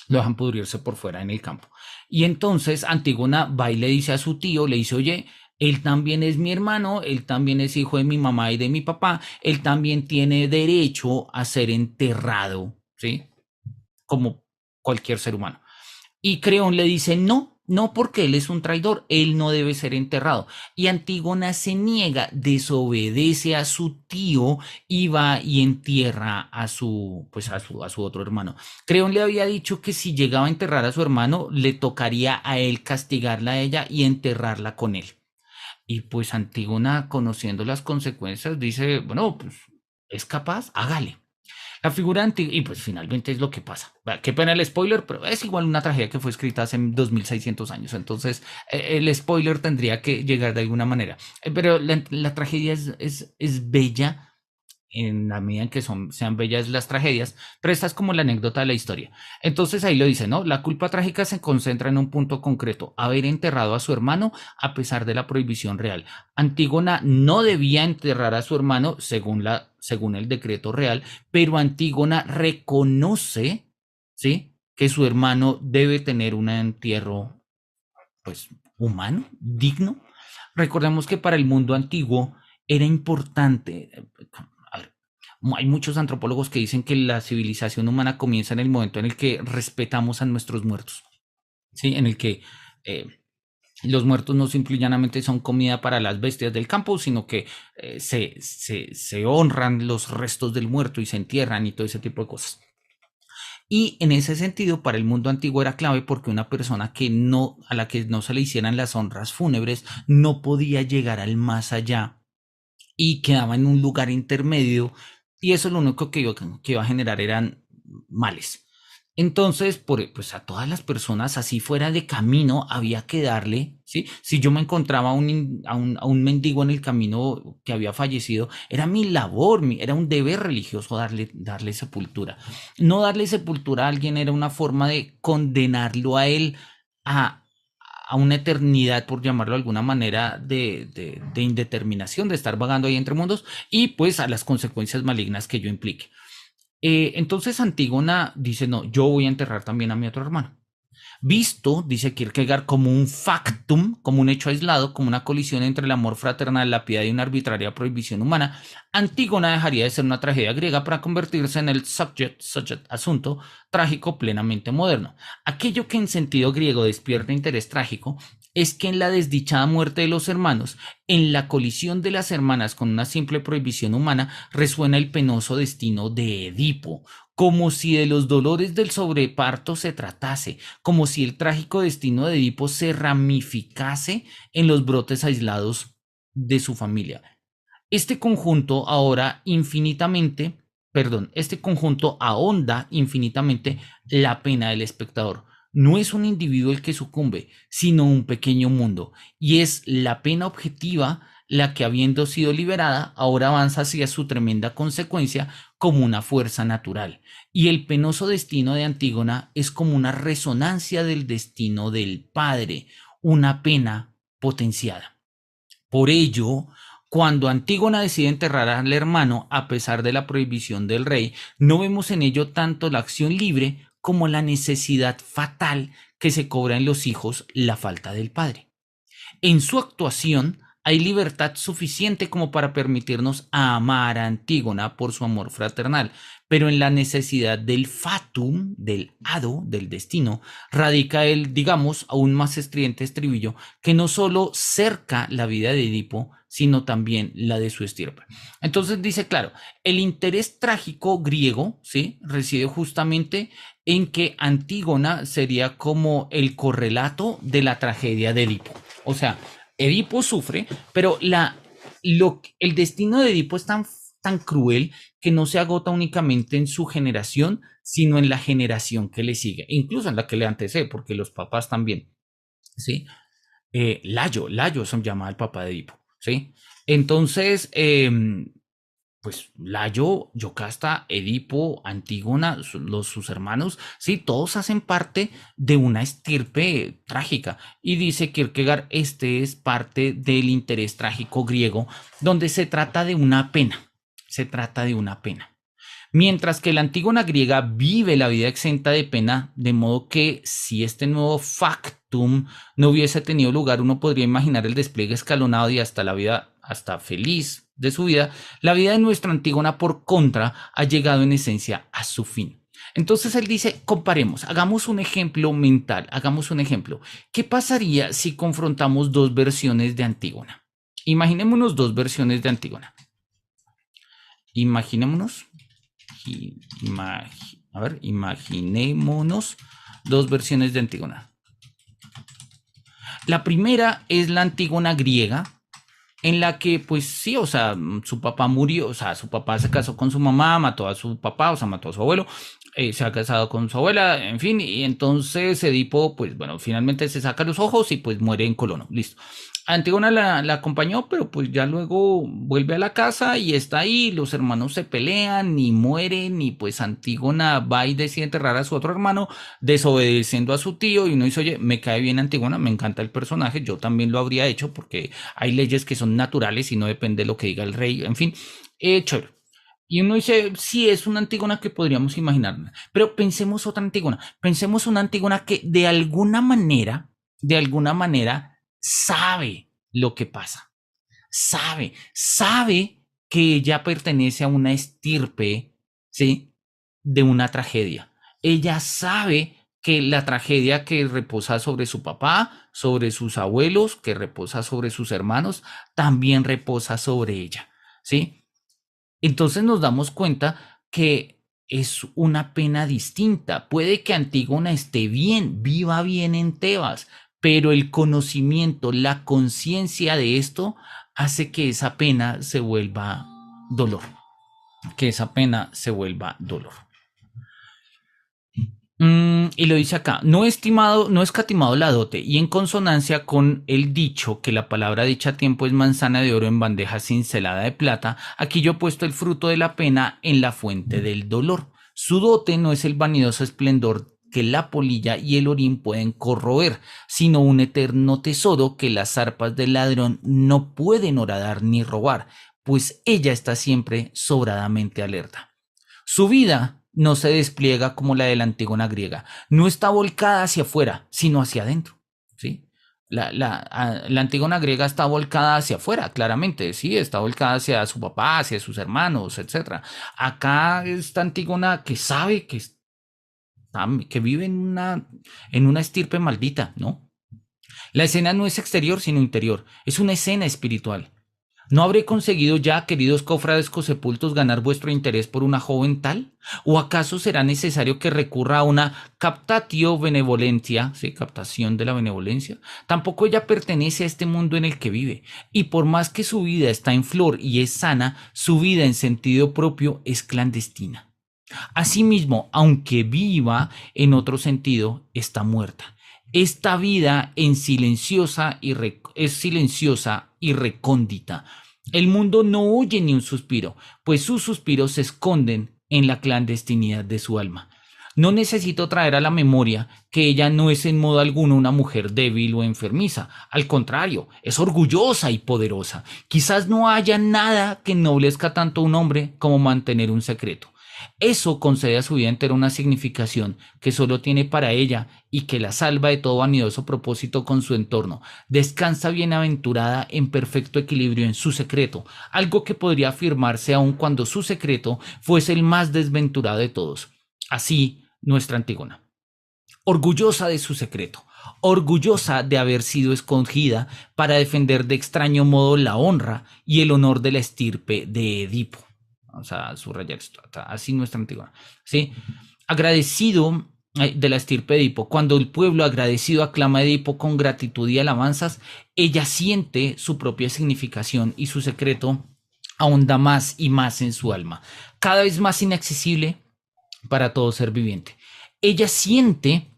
Lo dejan pudrirse por fuera en el campo. Y entonces Antígona va y le dice a su tío, le dice, oye, él también es mi hermano, él también es hijo de mi mamá y de mi papá, él también tiene derecho a ser enterrado, ¿sí? Como cualquier ser humano. Y Creón le dice, no, no porque él es un traidor, él no debe ser enterrado. Y Antígona se niega, desobedece a su tío y va y entierra a su otro hermano. Creón le había dicho que si llegaba a enterrar a su hermano, le tocaría a él castigarla a ella y enterrarla con él. Y pues Antígona, conociendo las consecuencias, dice, bueno, pues es capaz, hágale. La figura antigua, y pues finalmente es lo que pasa. Qué pena el spoiler, pero es igual una tragedia que fue escrita hace 2600 años. Entonces, el spoiler tendría que llegar de alguna manera. Pero la tragedia es bella en la medida en que sean bellas las tragedias, pero esta es como la anécdota de la historia. Entonces ahí lo dice, ¿no? La culpa trágica se concentra en un punto concreto, haber enterrado a su hermano a pesar de la prohibición real. Antígona no debía enterrar a su hermano según el decreto real, pero Antígona reconoce, ¿sí? Que su hermano debe tener un entierro, pues, humano, digno. Recordemos que para el mundo antiguo era importante, a ver, hay muchos antropólogos que dicen que la civilización humana comienza en el momento en el que respetamos a nuestros muertos, ¿sí? En el que eh, los muertos no simple y llanamente son comida para las bestias del campo, sino que se honran los restos del muerto y se entierran y todo ese tipo de cosas. Y en ese sentido, para el mundo antiguo era clave porque una persona a la que no se le hicieran las honras fúnebres no podía llegar al más allá y quedaba en un lugar intermedio y eso lo único que iba a generar eran males. Entonces, pues a todas las personas, así fuera de camino, había que darle, ¿sí? Si yo me encontraba a un mendigo en el camino que había fallecido, era mi labor, era un deber religioso darle sepultura. No darle sepultura a alguien era una forma de condenarlo a él a, a una eternidad, por llamarlo de alguna manera, de indeterminación, de estar vagando ahí entre mundos, y pues a las consecuencias malignas que ello implique. Entonces Antígona dice, no, yo voy a enterrar también a mi otro hermano. Visto, dice Kierkegaard, como un factum, como un hecho aislado, como una colisión entre el amor fraternal, la piedad y una arbitraria prohibición humana, Antígona dejaría de ser una tragedia griega para convertirse en el subject, asunto trágico plenamente moderno. Aquello que en sentido griego despierta interés trágico es que en la desdichada muerte de los hermanos, en la colisión de las hermanas con una simple prohibición humana, resuena el penoso destino de Edipo, como si de los dolores del sobreparto se tratase, como si el trágico destino de Edipo se ramificase en los brotes aislados de su familia. Este conjunto ahora infinitamente, perdón, este conjunto ahonda infinitamente la pena del espectador. No es un individuo el que sucumbe, sino un pequeño mundo. Y es la pena objetiva la que, habiendo sido liberada, ahora avanza hacia su tremenda consecuencia como una fuerza natural. Y el penoso destino de Antígona es como una resonancia del destino del padre, una pena potenciada. Por ello, cuando Antígona decide enterrar al hermano a pesar de la prohibición del rey, no vemos en ello tanto la acción libre como la necesidad fatal que se cobra en los hijos la falta del padre. En su actuación hay libertad suficiente como para permitirnos amar a Antígona por su amor fraternal, pero en la necesidad del fatum, del hado, del destino, radica el, digamos, aún más estridente estribillo que no solo cerca la vida de Edipo, sino también la de su estirpe. Entonces dice, claro, el interés trágico griego, ¿sí?, reside justamente en que Antígona sería como el correlato de la tragedia de Edipo. O sea, Edipo sufre, pero el destino de Edipo es tan cruel que no se agota únicamente en su generación, sino en la generación que le sigue, incluso en la que le antecede, porque los papás también, ¿sí? Layo se llama el papá de Edipo, ¿sí? Entonces, pues Layo, Yocasta, Edipo, Antígona, sus hermanos, sí, todos hacen parte de una estirpe trágica. Y dice Kierkegaard, este es parte del interés trágico griego, donde se trata de una pena, se trata de una pena. Mientras que la Antígona griega vive la vida exenta de pena, de modo que si este nuevo factum no hubiese tenido lugar, uno podría imaginar el despliegue escalonado y hasta la vida, hasta feliz de su vida. La vida de nuestra Antígona, por contra, ha llegado en esencia a su fin. Entonces él dice, comparemos, hagamos un ejemplo mental, hagamos un ejemplo. ¿Qué pasaría si confrontamos dos versiones de Antígona? Imaginémonos dos versiones de Antígona. Imaginémonos imaginémonos dos versiones de Antígona. La primera es la Antígona griega, en la que, pues sí, o sea, su papá murió, o sea, su papá se casó con su mamá, mató a su papá, o sea, mató a su abuelo, se ha casado con su abuela, en fin, y entonces Edipo, pues bueno, finalmente se saca los ojos y pues muere en Colono, listo. Antígona la acompañó, pero pues ya luego vuelve a la casa y está ahí, los hermanos se pelean, ni mueren, y pues Antígona va y decide enterrar a su otro hermano, desobedeciendo a su tío, y uno dice, oye, me cae bien Antígona, me encanta el personaje, yo también lo habría hecho, porque hay leyes que son naturales y no depende de lo que diga el rey, en fin, chévere. Y uno dice, sí, es una Antígona que podríamos imaginar, pero pensemos otra Antígona, pensemos una Antígona que de alguna manera, sabe lo que pasa, sabe que ella pertenece a una estirpe, ¿sí?, de una tragedia. Ella sabe que la tragedia que reposa sobre su papá, sobre sus abuelos, que reposa sobre sus hermanos, también reposa sobre ella, ¿sí? Entonces nos damos cuenta que es una pena distinta. Puede que Antígona esté bien, viva bien en Tebas, pero el conocimiento, la conciencia de esto hace que esa pena se vuelva dolor, que esa pena se vuelva dolor. Y lo dice acá, no escatimado la dote, y en consonancia con el dicho que la palabra dicha a tiempo es manzana de oro en bandeja cincelada de plata, aquí yo he puesto el fruto de la pena en la fuente del dolor. Su dote no es el vanidoso esplendor que la polilla y el orín pueden corroer, sino un eterno tesoro que las arpas del ladrón no pueden horadar ni robar, pues ella está siempre sobradamente alerta. Su vida no se despliega como la de la Antígona griega, no está volcada hacia afuera, sino hacia adentro, ¿sí? La Antígona griega está volcada hacia afuera, claramente, sí, está volcada hacia su papá, hacia sus hermanos, etc. Acá esta Antígona que sabe que vive en una estirpe maldita, ¿no? La escena no es exterior, sino interior, es una escena espiritual. ¿No habré conseguido ya, queridos cofrades cosepultos, ganar vuestro interés por una joven tal? ¿O acaso será necesario que recurra a una captatio benevolencia, sí, captación de la benevolencia? Tampoco ella pertenece a este mundo en el que vive, y por más que su vida está en flor y es sana, su vida en sentido propio es clandestina. Asimismo, aunque viva en otro sentido, está muerta. Esta vida es silenciosa y recóndita. El mundo no oye ni un suspiro, pues sus suspiros se esconden en la clandestinidad de su alma. No necesito traer a la memoria que ella no es en modo alguno una mujer débil o enfermiza. Al contrario, es orgullosa y poderosa. Quizás no haya nada que ennoblezca tanto a un hombre como mantener un secreto. Eso concede a su vida entera una significación que solo tiene para ella y que la salva de todo vanidoso propósito con su entorno. Descansa bienaventurada en perfecto equilibrio en su secreto, algo que podría afirmarse aun cuando su secreto fuese el más desventurado de todos. Así, nuestra Antígona, orgullosa de su secreto, orgullosa de haber sido escogida para defender de extraño modo la honra y el honor de la estirpe de Edipo. O sea, subrayar esto, así nuestra antigua. ¿Sí? Agradecido de la estirpe de Edipo. Cuando el pueblo agradecido aclama a Edipo con gratitud y alabanzas, ella siente su propia significación y su secreto ahonda más y más en su alma, cada vez más inaccesible para todo ser viviente. Ella siente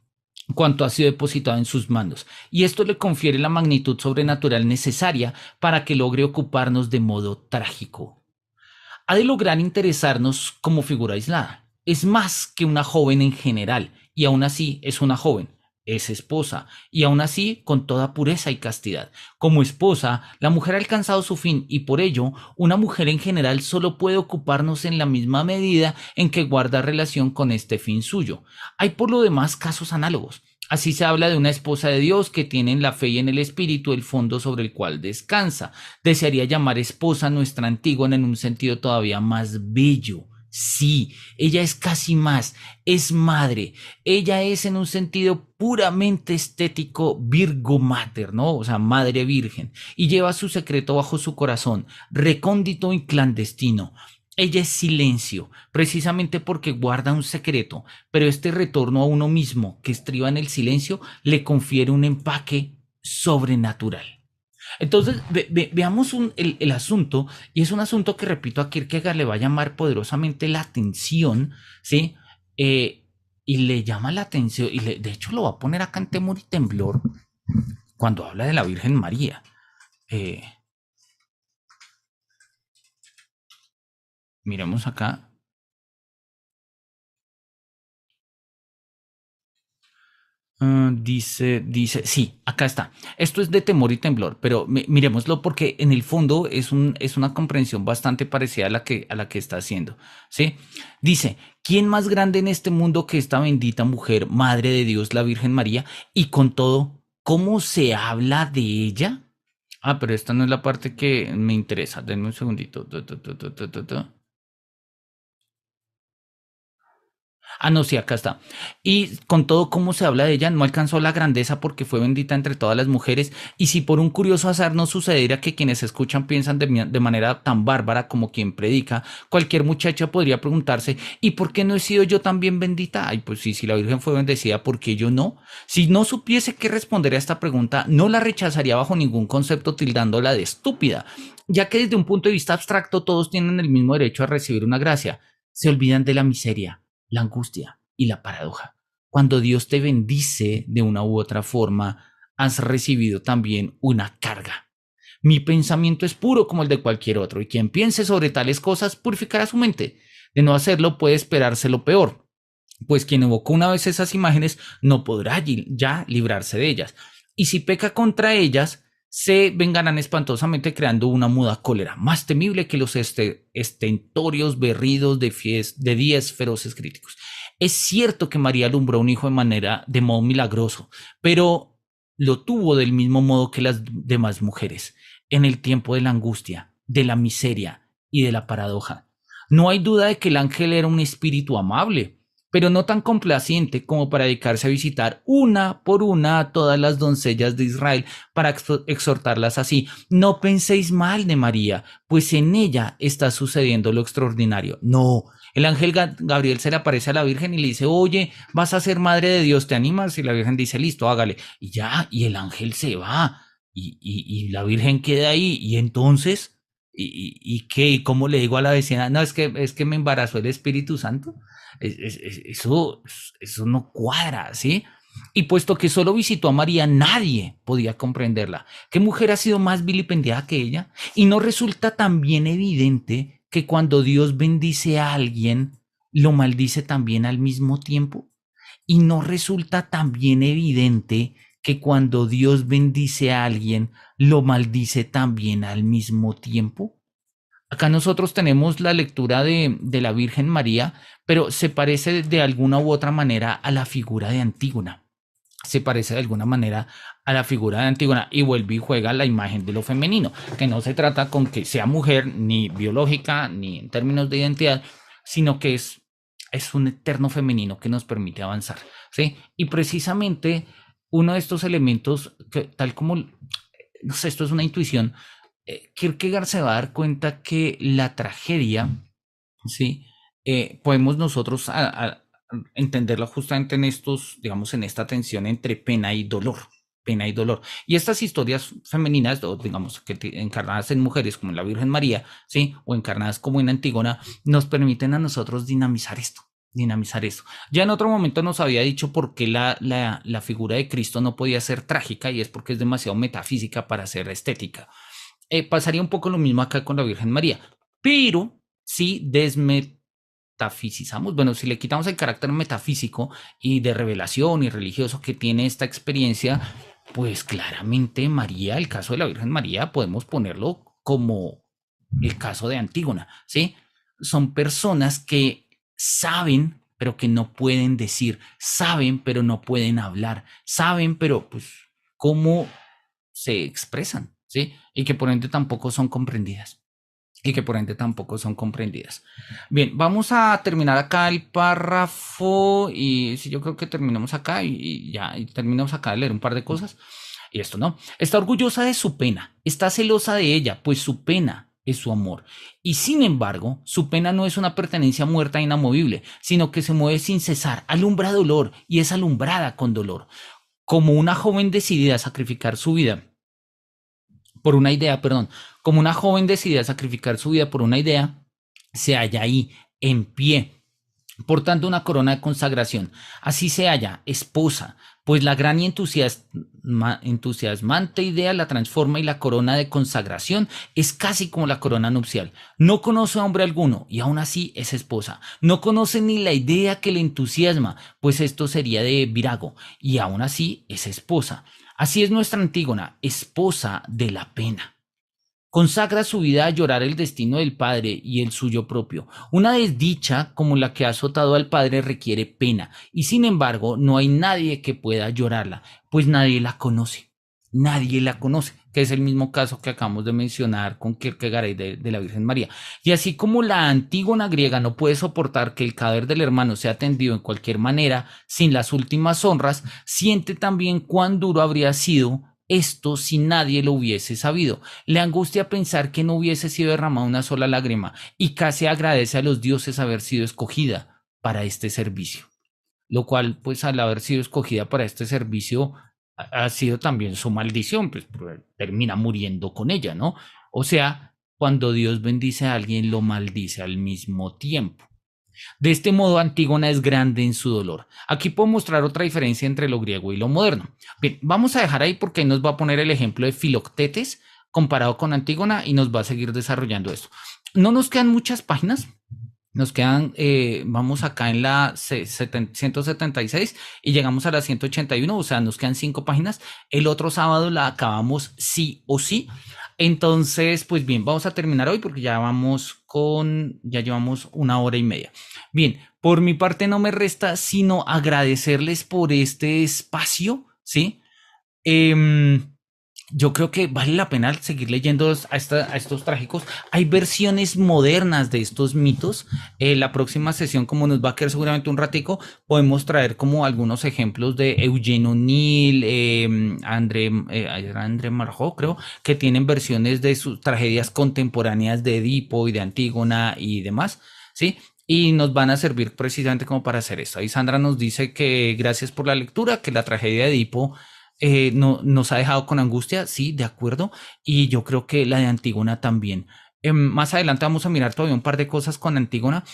cuanto ha sido depositado en sus manos, y esto le confiere la magnitud sobrenatural necesaria para que logre ocuparnos de modo trágico. Ha de lograr interesarnos como figura aislada. Es más que una joven en general, y aún así es una joven, es esposa, y aún así con toda pureza y castidad. Como esposa, la mujer ha alcanzado su fin, y por ello, una mujer en general solo puede ocuparnos en la misma medida en que guarda relación con este fin suyo. Hay por lo demás casos análogos. Así se habla de una esposa de Dios que tiene en la fe y en el espíritu el fondo sobre el cual descansa. Desearía llamar esposa nuestra Antígona en un sentido todavía más bello. Sí, ella es casi más, es madre. Ella es en un sentido puramente estético Virgo Mater, ¿no? O sea, madre virgen. Y lleva su secreto bajo su corazón, recóndito y clandestino. Ella es silencio, precisamente porque guarda un secreto, pero este retorno a uno mismo que estriba en el silencio le confiere un empaque sobrenatural. Entonces, veamos el asunto, y es un asunto que, repito, a Kierkegaard le va a llamar poderosamente la atención, ¿sí? Y le llama la atención, y de hecho lo va a poner acá en Temor y Temblor, cuando habla de la Virgen María. Miremos acá. Sí, acá está. Esto es de Temor y Temblor, pero miremoslo porque en el fondo es una comprensión bastante parecida a la que está haciendo. ¿Sí? Dice, ¿quién más grande en este mundo que esta bendita mujer, Madre de Dios, la Virgen María? Y con todo, ¿cómo se habla de ella? Ah, pero esta no es la parte que me interesa. Denme un segundito. Ah, no, sí, acá está. Y con todo cómo se habla de ella, no alcanzó la grandeza porque fue bendita entre todas las mujeres. Y si por un curioso azar no sucediera que quienes escuchan piensan de manera tan bárbara como quien predica, cualquier muchacha podría preguntarse, ¿y por qué no he sido yo también bendita? Ay, pues sí, si la Virgen fue bendecida, ¿por qué yo no? Si no supiese qué responder a esta pregunta, no la rechazaría bajo ningún concepto tildándola de estúpida, ya que desde un punto de vista abstracto todos tienen el mismo derecho a recibir una gracia. Se olvidan de la miseria, la angustia y la paradoja. Cuando Dios te bendice de una u otra forma, has recibido también una carga. Mi pensamiento es puro como el de cualquier otro, y quien piense sobre tales cosas purificará su mente. De no hacerlo puede esperarse lo peor, pues quien evocó una vez esas imágenes no podrá ya librarse de ellas. Y si peca contra ellas, se vengarán espantosamente creando una muda cólera, más temible que los estentorios berridos de 10 feroces críticos. Es cierto que María alumbró un hijo de modo milagroso, pero lo tuvo del mismo modo que las demás mujeres, en el tiempo de la angustia, de la miseria y de la paradoja. No hay duda de que el ángel era un espíritu amable, pero no tan complaciente como para dedicarse a visitar una por una a todas las doncellas de Israel para exhortarlas así. No penséis mal de María, pues en ella está sucediendo lo extraordinario. No, el ángel Gabriel se le aparece a la Virgen y le dice, oye, vas a ser madre de Dios, ¿te animas? Y la Virgen dice, listo, hágale. Y ya, y el ángel se va, y la Virgen queda ahí, y entonces... ¿Y qué? ¿Y cómo le digo a la vecina? No, es que me embarazó el Espíritu Santo. Eso no cuadra, ¿sí? Y puesto que solo visitó a María, nadie podía comprenderla. ¿Qué mujer ha sido más vilipendiada que ella? Y no resulta también evidente que cuando Dios bendice a alguien, lo maldice también al mismo tiempo. Y no resulta también evidente que cuando Dios bendice a alguien, lo maldice también al mismo tiempo. Acá nosotros tenemos la lectura de la Virgen María, pero se parece de alguna u otra manera a la figura de Antígona. Se parece de alguna manera a la figura de Antígona y vuelve y juega la imagen de lo femenino, que no se trata con que sea mujer ni biológica ni en términos de identidad, sino que es un eterno femenino que nos permite avanzar, ¿sí? Y precisamente uno de estos elementos, que, tal como, no sé, esto es una intuición, Kierkegaard se va a dar cuenta que la tragedia, ¿sí? Podemos nosotros entenderlo justamente en estos, digamos, en esta tensión entre pena y dolor. Pena y dolor. Y estas historias femeninas, o digamos, que encarnadas en mujeres como en la Virgen María, ¿sí? O encarnadas como en Antígona, nos permiten a nosotros dinamizar esto. Dinamizar esto. Ya en otro momento nos había dicho por qué la figura de Cristo no podía ser trágica, y es porque es demasiado metafísica para ser estética. Pasaría un poco lo mismo acá con la Virgen María, pero si desmetafisizamos, bueno, si le quitamos el carácter metafísico y de revelación y religioso que tiene esta experiencia, pues claramente María, el caso de la Virgen María, podemos ponerlo como el caso de Antígona, ¿sí? Son personas que saben, pero que no pueden decir, saben, pero no pueden hablar, saben, pero pues, ¿cómo se expresan? ¿Sí? Y que por ende tampoco son comprendidas. Y que por ende tampoco son comprendidas. Bien, vamos a terminar acá el párrafo y sí, yo creo que terminamos acá y ya, y terminamos acá de leer un par de cosas. Y esto no. Está orgullosa de su pena, está celosa de ella, pues su pena es su amor. Y sin embargo, su pena no es una pertenencia muerta e inamovible, sino que se mueve sin cesar, alumbra dolor y es alumbrada con dolor. Como una joven decidida a sacrificar su vida por una idea, perdón, como una joven decide sacrificar su vida por una idea, se halla ahí, en pie, portando una corona de consagración. Así se halla, esposa, pues la gran y entusiasmante idea la transforma y la corona de consagración es casi como la corona nupcial. No conoce a hombre alguno y aún así es esposa. No conoce ni la idea que le entusiasma, pues esto sería de virago y aún así es esposa. Así es nuestra Antígona, esposa de la pena. Consagra su vida a llorar el destino del padre y el suyo propio. Una desdicha como la que ha azotado al padre requiere pena, y sin embargo no hay nadie que pueda llorarla, pues nadie la conoce. Nadie la conoce, que es el mismo caso que acabamos de mencionar con Kierkegaard de la Virgen María. Y así como la Antígona griega no puede soportar que el cadáver del hermano sea atendido en cualquier manera, sin las últimas honras, siente también cuán duro habría sido esto si nadie lo hubiese sabido. Le angustia pensar que no hubiese sido derramada una sola lágrima y casi agradece a los dioses haber sido escogida para este servicio. Lo cual, pues al haber sido escogida para este servicio, ha sido también su maldición, pues termina muriendo con ella, ¿no? O sea, cuando Dios bendice a alguien, lo maldice al mismo tiempo. De este modo, Antígona es grande en su dolor. Aquí puedo mostrar otra diferencia entre lo griego y lo moderno. Bien, vamos a dejar ahí porque ahí nos va a poner el ejemplo de Filoctetes comparado con Antígona y nos va a seguir desarrollando esto. No nos quedan muchas páginas, nos quedan, vamos acá en la 176 y llegamos a la 181, o sea, nos quedan 5 páginas. El otro sábado la acabamos sí o sí. Entonces, pues bien, vamos a terminar hoy porque ya llevamos 1 hora y media. Bien, por mi parte no me resta sino agradecerles por este espacio, ¿sí? Eh, yo creo que vale la pena seguir leyendo a estos trágicos. Hay versiones modernas de estos mitos. La próxima sesión, como nos va a quedar seguramente un ratico, podemos traer como algunos ejemplos de Eugene O'Neill, André Marot, creo, que tienen versiones de sus tragedias contemporáneas de Edipo y de Antígona y demás, ¿sí? Y nos van a servir precisamente como para hacer esto. Ahí Sandra nos dice que gracias por la lectura, que la tragedia de Edipo no, nos ha dejado con angustia, sí, de acuerdo, y yo creo que la de Antígona también. Más adelante vamos a mirar todavía un par de cosas con Antígona.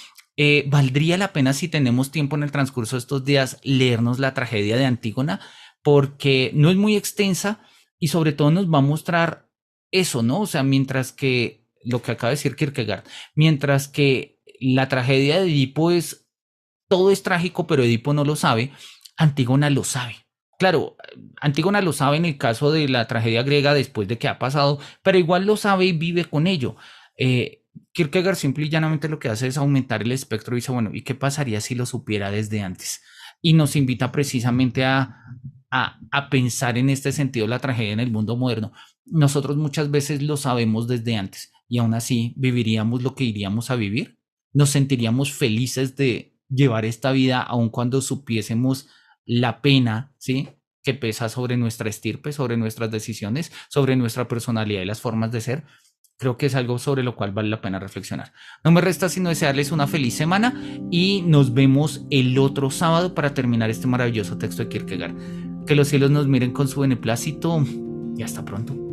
Valdría la pena si tenemos tiempo en el transcurso de estos días leernos la tragedia de Antígona, porque no es muy extensa y sobre todo nos va a mostrar eso, ¿no? O sea, mientras que lo que acaba de decir Kierkegaard, mientras que la tragedia de Edipo es, todo es trágico, pero Edipo no lo sabe, Antígona lo sabe. Claro, Antígona lo sabe en el caso de la tragedia griega después de que ha pasado, pero igual lo sabe y vive con ello. Kierkegaard simple y llanamente lo que hace es aumentar el espectro y dice, bueno, ¿y qué pasaría si lo supiera desde antes? Y nos invita precisamente a pensar en este sentido la tragedia en el mundo moderno. Nosotros muchas veces lo sabemos desde antes y aún así viviríamos lo que iríamos a vivir. Nos sentiríamos felices de llevar esta vida aun cuando supiésemos la pena, ¿sí? que pesa sobre nuestra estirpe, sobre nuestras decisiones, sobre nuestra personalidad y las formas de ser. Creo que es algo sobre lo cual vale la pena reflexionar. No me resta sino desearles una feliz semana y nos vemos el otro sábado para terminar este maravilloso texto de Kierkegaard. Que los cielos nos miren con su beneplácito y hasta pronto.